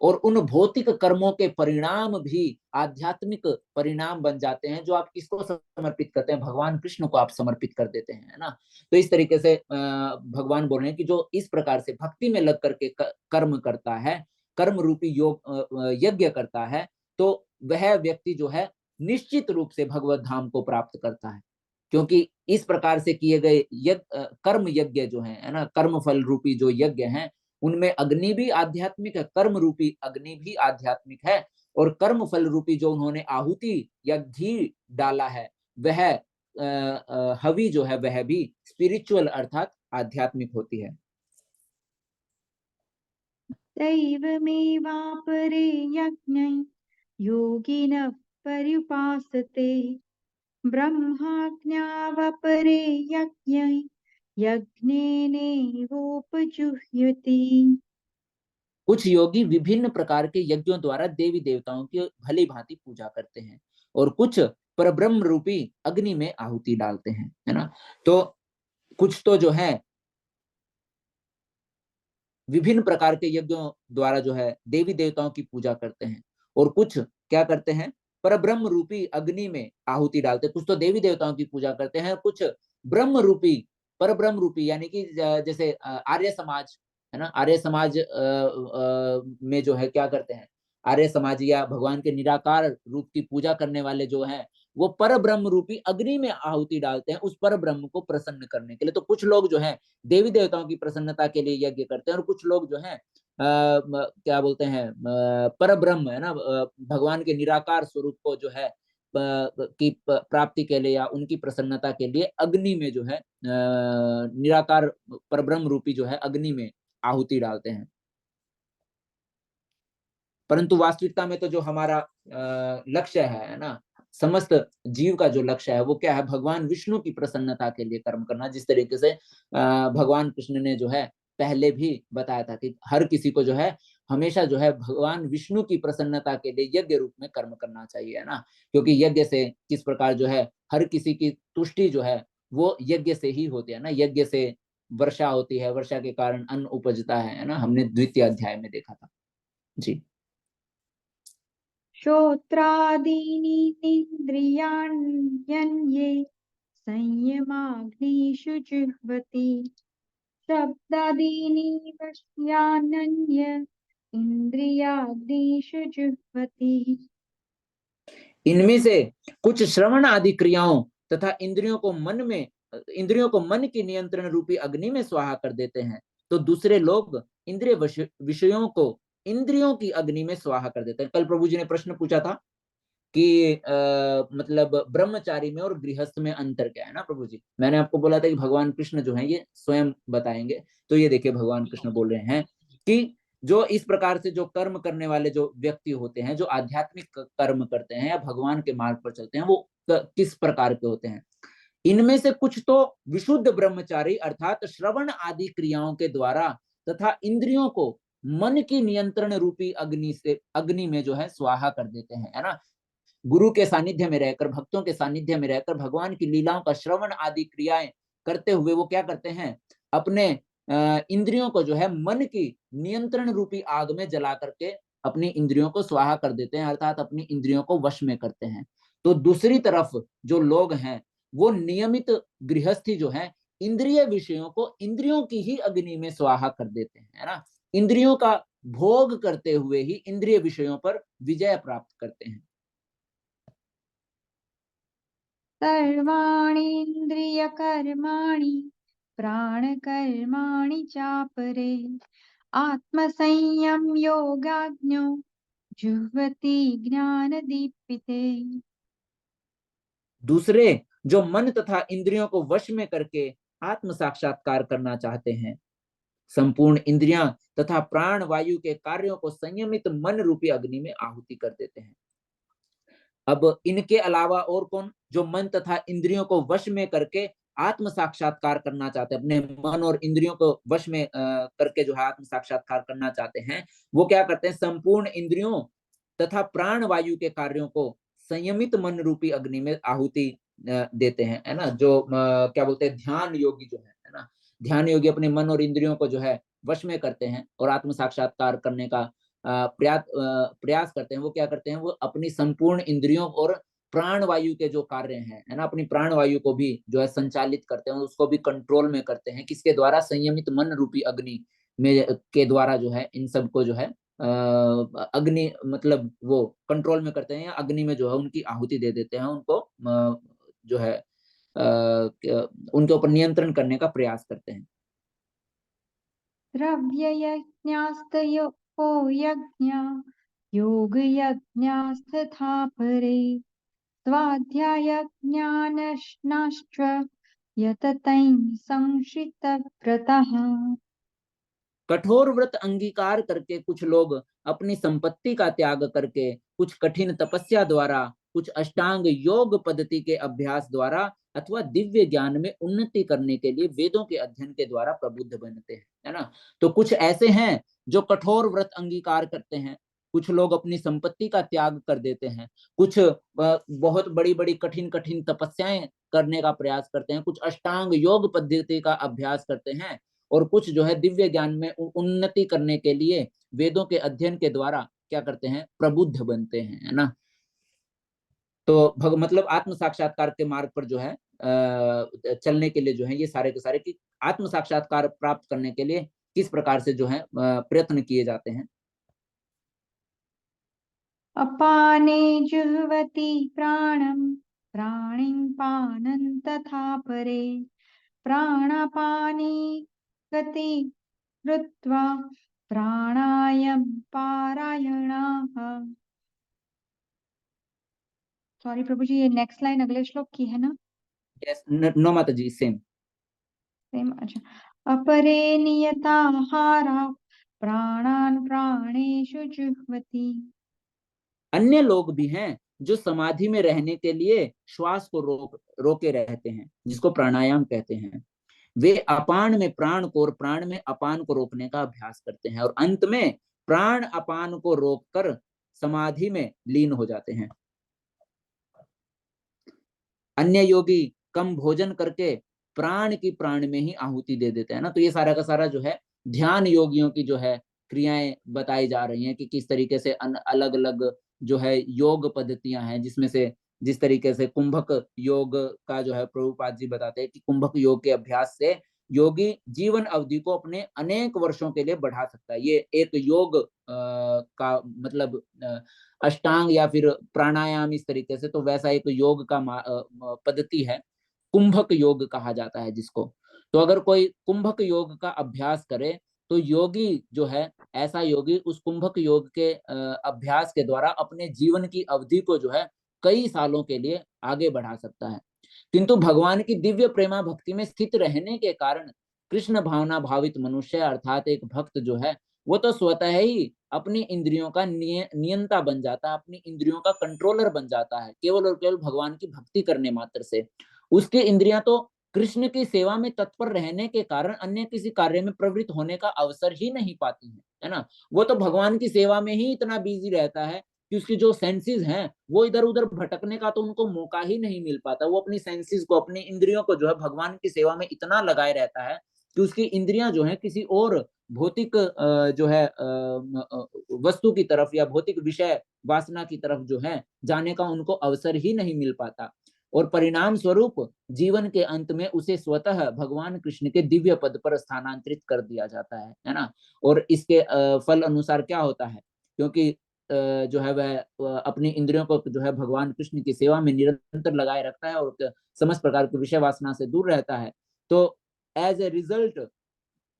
और उन भौतिक कर्मों के परिणाम भी आध्यात्मिक परिणाम बन जाते हैं, जो आप किसको समर्पित करते हैं, भगवान कृष्ण को आप समर्पित कर देते हैं, है ना। तो इस तरीके से भगवान बोल रहे हैं कि जो इस प्रकार से भक्ति में लग करके कर्म करता है, कर्म रूपी यज्ञ करता है, तो वह व्यक्ति जो है निश्चित रूप से भगवत धाम को प्राप्त करता है, क्योंकि इस प्रकार से किए गए कर्म यज्ञ जो है ना, कर्म फल रूपी जो यज्ञ हैं, उनमें अग्नि भी आध्यात्मिक है, कर्म रूपी अग्नि भी आध्यात्मिक है, और कर्म फल रूपी जो उन्होंने आहुति या घी डाला है, वह हवि जो है वह भी स्पिरिचुअल अर्थात आध्यात्मिक होती है। दैवमेवापरे यज्ञै योगिनः पर्युपासते ब्रह्माज्ञावपरे यज्ञै यज्ञेनैवोपजुह्यति। कुछ योगी विभिन्न प्रकार के यज्ञों द्वारा देवी देवताओं की भली भांति पूजा करते हैं, और कुछ परब्रह्म रूपी अग्नि में आहुति डालते हैं, है ना। तो कुछ तो जो है विभिन्न प्रकार के यज्ञों द्वारा जो है देवी देवताओं की पूजा करते हैं, और कुछ क्या करते हैं, परब्रह्म रूपी अग्नि में आहुति डालते हैं। कुछ तो देवी देवताओं की पूजा करते हैं, कुछ ब्रह्म रूपी परब्रह्म रूपी, यानी कि जैसे आर्य समाज है ना, आर्य समाज में जो है क्या करते हैं, आर्य समाज या भगवान के निराकार रूप की पूजा करने वाले जो हैं, वो पर ब्रह्म रूपी अग्नि में आहुति डालते हैं उस पर ब्रह्म को प्रसन्न करने के लिए। तो कुछ लोग जो है देवी देवताओं की प्रसन्नता के लिए यज्ञ करते हैं, और कुछ लोग जो है क्या बोलते हैं, पर ब्रह्म है ना, भगवान के निराकार स्वरूप को जो है की प्राप्ति के लिए या उनकी प्रसन्नता के लिए अग्नि में जो है निराकार परब्रह्म रूपी जो है अग्नि में आहुति डालते हैं। परंतु वास्तविकता में तो जो हमारा लक्ष्य है ना, समस्त जीव का जो लक्ष्य है वो क्या है, भगवान विष्णु की प्रसन्नता के लिए कर्म करना। जिस तरीके से भगवान कृष्ण ने जो है पहले भी बताया था कि हर किसी को जो है हमेशा जो है भगवान विष्णु की प्रसन्नता के लिए यज्ञ रूप में कर्म करना चाहिए, है ना, क्योंकि यज्ञ से किस प्रकार जो है हर किसी की तुष्टि जो है वो यज्ञ से ही होती है ना, यज्ञ से वर्षा होती है, वर्षा के कारण अन्न उपजता है ना, हमने द्वितीय अध्याय में देखा था जी। श्रोत्रादीनि इन्द्रियाण्यन्ये संयमाग्निषु जुह्वति शब्दादीनि वश्यान्य इन्द्रियाग्निषु जुह्वति। इनमें से कुछ श्रवण आदि क्रियाओं तथा इंद्रियों को मन की नियंत्रण रूपी अग्नि में स्वाहा कर देते हैं, तो दूसरे लोग इंद्रिय विषयों को इंद्रियों की अग्नि में स्वाहा कर देते हैं। कल प्रभु जी ने प्रश्न पूछा था कि मतलब ब्रह्मचारी में और गृहस्थ में अंतर क्या है ना प्रभु जी। मैंने आपको बोला था कि भगवान कृष्ण जो है ये स्वयं बताएंगे। तो ये देखिए भगवान कृष्ण बोल रहे हैं कि जो इस प्रकार से जो कर्म करने वाले जो व्यक्ति होते हैं, जो आध्यात्मिक कर्म करते हैं या भगवान के मार्ग पर चलते हैं, वो किस प्रकार के होते हैं। इनमें से कुछ तो विशुद्ध ब्रह्मचारी अर्थात श्रवण आदि क्रियाओं के द्वारा तथा इंद्रियों को मन की नियंत्रण रूपी अग्नि में जो है स्वाहा कर देते हैं, है ना। गुरु के सानिध्य में रहकर, भक्तों के सानिध्य में रहकर भगवान की लीलाओं का श्रवण आदि क्रियाएं करते हुए वो क्या करते हैं, अपने इंद्रियों को जो है मन की नियंत्रण रूपी आग में जला करके अपनी इंद्रियों को स्वाहा कर देते हैं, अर्थात अपनी इंद्रियों को वश में करते हैं। तो दूसरी तरफ जो लोग हैं वो नियमित गृहस्थी जो है इंद्रिय विषयों को इंद्रियों की ही अग्नि में स्वाहा कर देते हैं, है ना। इंद्रियों का भोग करते हुए ही इंद्रिय विषयों पर विजय प्राप्त करते हैं। सर्वाणीन्द्रियकर्माणि प्राणकर्माणि चापरे आत्मसंयम योगाज्ञो जुह्वति ज्ञानदीपिते। दूसरे जो मन तथा इंद्रियों को वश में करके आत्म साक्षात्कार करना चाहते हैं, संपूर्ण इंद्रियां तथा प्राण वायु के कार्यों को संयमित मन रूपी अग्नि में आहुति कर देते हैं। अब इनके अलावा और कौन, जो मन तथा इंद्रियों को वश में करके आत्म साक्षात्कार करना चाहते हैं, अपने मन और इंद्रियों को वश में करके जो है आत्म साक्षात्कार करना चाहते हैं, वो क्या करते हैं, संपूर्ण इंद्रियों तथा प्राण वायु के कार्यों को संयमित मन रूपी अग्नि में आहुति देते हैं, है ना। जो क्या बोलते हैं, ध्यान योगी जो है ना, ध्यान योगी अपने मन और इंद्रियों को जो है वश में करते हैं और आत्म साक्षात्कार करने का प्रयास करते हैं। वो क्या करते हैं, वो अपनी संपूर्ण इंद्रियों और प्राण वायु के जो कार्य हैं, है ना, अपनी प्राण वायु को भी जो है संचालित करते हैं, उसको भी कंट्रोल में करते हैं। किसके द्वारा, संयमित मन रूपी अग्नि में के द्वारा जो है इन सबको जो है अग्नि मतलब वो कंट्रोल में करते हैं, अग्नि में जो है उनकी आहुति दे देते हैं, उनको जो है उनके ऊपर नियंत्रण करने का प्रयास करते हैं। द्रव्ययज्ञास्तयो यज्ञ योग यज्ञास्तथा परे स्वाध्यायज्ञानश्च यततैः संश्रितव्रतः। कठोर व्रत अंगीकार करके कुछ लोग अपनी संपत्ति का त्याग करके, कुछ कठिन तपस्या द्वारा, कुछ अष्टांग योग पद्धति के अभ्यास द्वारा अथवा दिव्य ज्ञान में उन्नति करने के लिए वेदों के अध्ययन के द्वारा प्रबुद्ध बनते हैं, है ना। तो कुछ ऐसे हैं जो कठोर व्रत अंगीकार करते हैं, कुछ लोग अपनी संपत्ति का त्याग कर देते हैं, कुछ बहुत बड़ी बड़ी कठिन कठिन तपस्याएं करने का प्रयास करते हैं, कुछ अष्टांग योग पद्धति का अभ्यास करते हैं, और कुछ जो है दिव्य ज्ञान में उन्नति करने के लिए वेदों के अध्ययन के द्वारा क्या करते हैं, प्रबुद्ध बनते हैं, है ना। तो मतलब आत्म साक्षात्कार के मार्ग पर जो है चलने के लिए जो है ये सारे के सारे कि आत्म साक्षात्कार प्राप्त करने के लिए किस प्रकार से जो है प्रयत्न किए जाते हैं। अपाने जुह्वति प्राणं प्राणिं पानं तथा परे प्राणापाने गति कृत्वा प्राणायाम पारायणाः। सॉरी प्रभु जी, ये नेक्स्ट लाइन अगले श्लोक की है ना? यस, नो माता जी, सेम। अच्छा। अपरे नियताहारा प्राणान प्राणेषु जुह्वति। अन्य लोग भी हैं जो समाधि में रहने के लिए श्वास को रोके रहते हैं, जिसको प्राणायाम कहते हैं। वे अपान में प्राण को और प्राण में अपान को रोकने का अभ्यास करते हैं और अंत में प्राण अपान को रोककर समाधि में लीन हो जाते हैं। अन्य योगी कम भोजन करके प्राण की प्राण में ही आहुति दे देते हैं ना। तो ये सारा का सारा जो है ध्यान योगियों की जो है क्रियाएं बताई जा रही हैं कि किस तरीके से अलग अलग जो है योग पद्धतियां हैं, जिसमें से जिस तरीके से कुंभक योग का जो है प्रभुपाद जी बताते हैं कि कुंभक योग के अभ्यास से योगी जीवन अवधि को अपने अनेक वर्षों के लिए बढ़ा सकता है। ये एक योग का मतलब अष्टांग या फिर प्राणायाम इस तरीके से, तो वैसा एक योग का पद्धति है, कुंभक योग कहा जाता है जिसको। तो अगर कोई कुंभक योग का अभ्यास करे तो योगी जो है, ऐसा योगी उस कुंभक योग के अभ्यास के द्वारा अपने जीवन की अवधि को जो है कई सालों के लिए आगे बढ़ा सकता है। किंतु भगवान की दिव्य प्रेमा भक्ति में स्थित रहने के कारण कृष्ण भावना भावित मनुष्य अर्थात एक भक्त जो है वो तो स्वतः ही अपनी इंद्रियों का नियंता बन जाता है, अपनी इंद्रियों का कंट्रोलर बन जाता है, केवल और केवल भगवान की भक्ति करने मात्र से। उसकी इंद्रियां तो कृष्ण की सेवा में तत्पर रहने के कारण अन्य किसी कार्य में प्रवृत्त होने का अवसर ही नहीं पाती है ना। वो तो भगवान की सेवा में ही इतना बिजी रहता है कि उसकी जो सेंसेस हैं वो इधर उधर भटकने का तो उनको मौका ही नहीं मिल पाता। वो अपनी सेंसेस को, अपनी इंद्रियों को जो है भगवान की सेवा में इतना लगाए रहता है कि उसकी इंद्रियां जो है किसी और भौतिक जो है वस्तु की तरफ या भौतिक विषय वासना की तरफ जो है जाने का उनको अवसर ही नहीं मिल पाता। और परिणाम स्वरूप जीवन के अंत में उसे स्वतः भगवान कृष्ण के दिव्य पद पर स्थानांतरित कर दिया जाता है ना। और इसके फल अनुसार क्या होता है, क्योंकि जो है वह अपनी इंद्रियों को जो है भगवान कृष्ण की सेवा में निरंतर लगाए रखता है और समस्त प्रकार की विषय वासना से दूर रहता है, तो एज ए रिजल्ट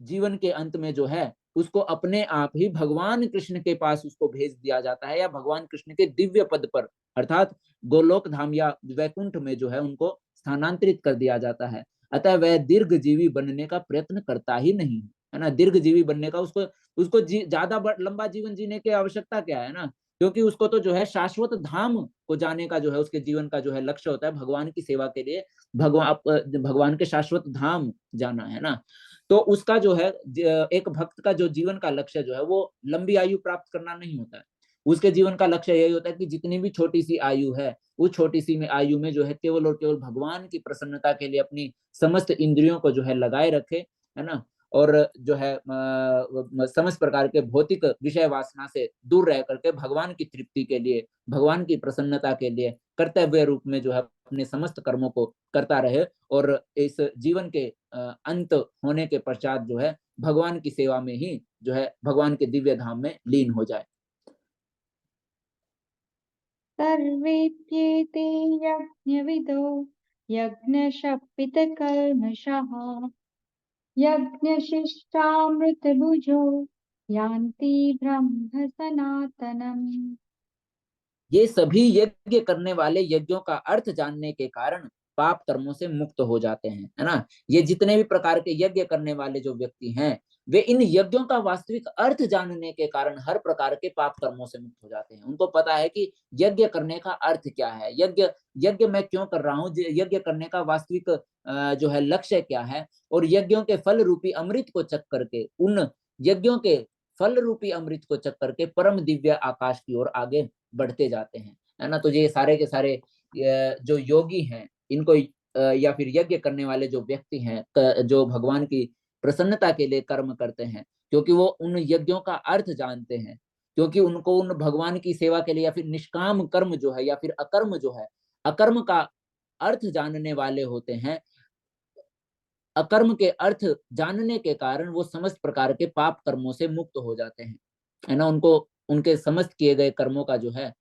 जीवन के अंत में जो है उसको अपने आप ही भगवान कृष्ण के पास उसको भेज दिया जाता है, या भगवान कृष्ण के दिव्य पद पर अर्थात गोलोक धाम या वैकुंठ में जो है उनको स्थानांतरित कर दिया जाता है। अतः वह दीर्घजीवी बनने का प्रयत्न करता ही नहीं है ना। दीर्घजीवी बनने का उसको उसको ज्यादा लंबा जीवन जीने की आवश्यकता क्या है ना, क्योंकि उसको तो जो है शाश्वत धाम को जाने का जो है उसके जीवन का जो है लक्ष्य होता है भगवान की सेवा के लिए, भगवान के शाश्वत धाम जाना है ना। तो उसका जो है एक भक्त का जो जीवन का लक्ष्य जो है वो लंबी आयु प्राप्त करना नहीं होता है। उसके जीवन का लक्ष्य यही होता है कि जितनी भी छोटी सी आयु है उस छोटी सी में आयु में जो है केवल और केवल भगवान की प्रसन्नता के लिए अपनी समस्त इंद्रियों को जो है लगाए रखे, है ना। और जो है समस्त प्रकार के भौतिक विषय वासना से दूर रह करके भगवान की तृप्ति के लिए, भगवान की प्रसन्नता के लिए कर्तव्य रूप में जो है अपने समस्त कर्मों को करता रहे और इस जीवन के अंत होने के पश्चात जो है भगवान की सेवा में ही जो है भगवान के दिव्य धाम में लीन हो जाए। सर्वेप्येते यज्ञविदो यज्ञशपितकल्मषः यज्ञशिष्टामृतभुजो यान्ति ब्रह्म सनातनम्। ये सभी यज्ञ करने वाले यज्ञों का अर्थ जानने के कारण पाप कर्मों से मुक्त हो जाते हैं, है ना। ये जितने भी प्रकार के यज्ञ करने वाले जो व्यक्ति हैं वे इन यज्ञों का वास्तविक अर्थ जानने के कारण हर प्रकार के पाप कर्मों से मुक्त हो जाते हैं। उनको पता है कि यज्ञ करने का अर्थ क्या है, यज्ञ यज्ञ मैं क्यों कर रहा हूँ, यज्ञ करने का वास्तविक जो है लक्ष्य क्या है, और यज्ञों के फल रूपी अमृत को चख करके, उन यज्ञों के फल रूपी अमृत को चख करके परम दिव्य आकाश की ओर आगे बढ़ते जाते हैं, है ना। तो ये सारे के सारे जो योगी हैं इनको या फिर यज्ञ करने वाले जो व्यक्ति हैं जो भगवान की प्रसन्नता के लिए कर्म करते हैं, क्योंकि वो उन यज्ञों का अर्थ जानते हैं, क्योंकि उनको उन भगवान की सेवा के लिए या फिर निष्काम कर्म जो है या फिर अकर्म जो है, अकर्म का अर्थ जानने वाले होते हैं। अकर्म के अर्थ जानने के कारण वो समस्त प्रकार के पाप कर्मों से मुक्त हो जाते हैं, है ना। उनको उनके समस्त किए गए कर्मों का जो है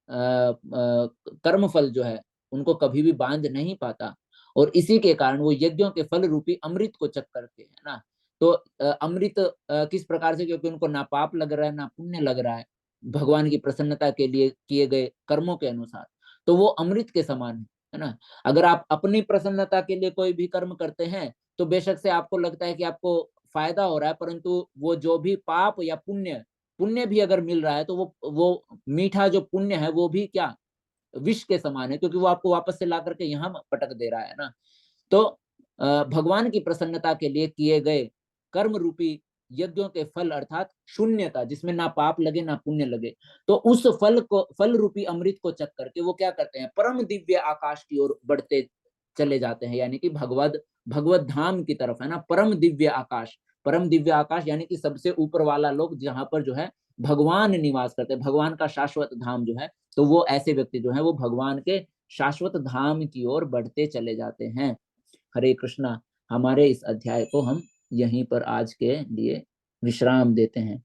कर्म फल जो है उनको कभी भी बांध नहीं पाता, और इसी के कारण वो यज्ञों के फल रूपी अमृत को चख करते हैं ना। तो अमृत किस प्रकार से, क्योंकि उनको ना पाप लग रहा है ना पुण्य लग रहा है, भगवान की प्रसन्नता के लिए किए गए कर्मों के अनुसार, तो वो अमृत के समान है ना। अगर आप अपनी प्रसन्नता के लिए कोई भी कर्म करते हैं तो बेशक से आपको लगता है कि आपको फायदा हो रहा है, परंतु वो जो भी पाप या पुण्य पुण्य भी अगर मिल रहा है तो वो मीठा जो पुण्य है वो भी क्या विष के समान है, क्योंकि वो आपको वापस से ला करके यहाँ पटक दे रहा है ना। तो भगवान की प्रसन्नता के लिए किए गए कर्म रूपी यज्ञों के फल अर्थात शून्यता, जिसमें ना पाप लगे ना पुण्य लगे, तो उस फल को, फल रूपी अमृत को चख करके वो क्या करते हैं, परम दिव्य आकाश की ओर बढ़ते चले जाते हैं, यानी कि भगवत धाम की तरफ, है ना। परम दिव्य आकाश, परम दिव्य आकाश यानी कि सबसे ऊपर वाला लोक, जहां पर जो है भगवान निवास करते हैं, भगवान का शाश्वत धाम जो है, तो वो ऐसे व्यक्ति जो है वो भगवान के शाश्वत धाम की ओर बढ़ते चले जाते हैं। हरे कृष्णा। हमारे इस अध्याय को हम यहीं पर आज के लिए विश्राम देते हैं।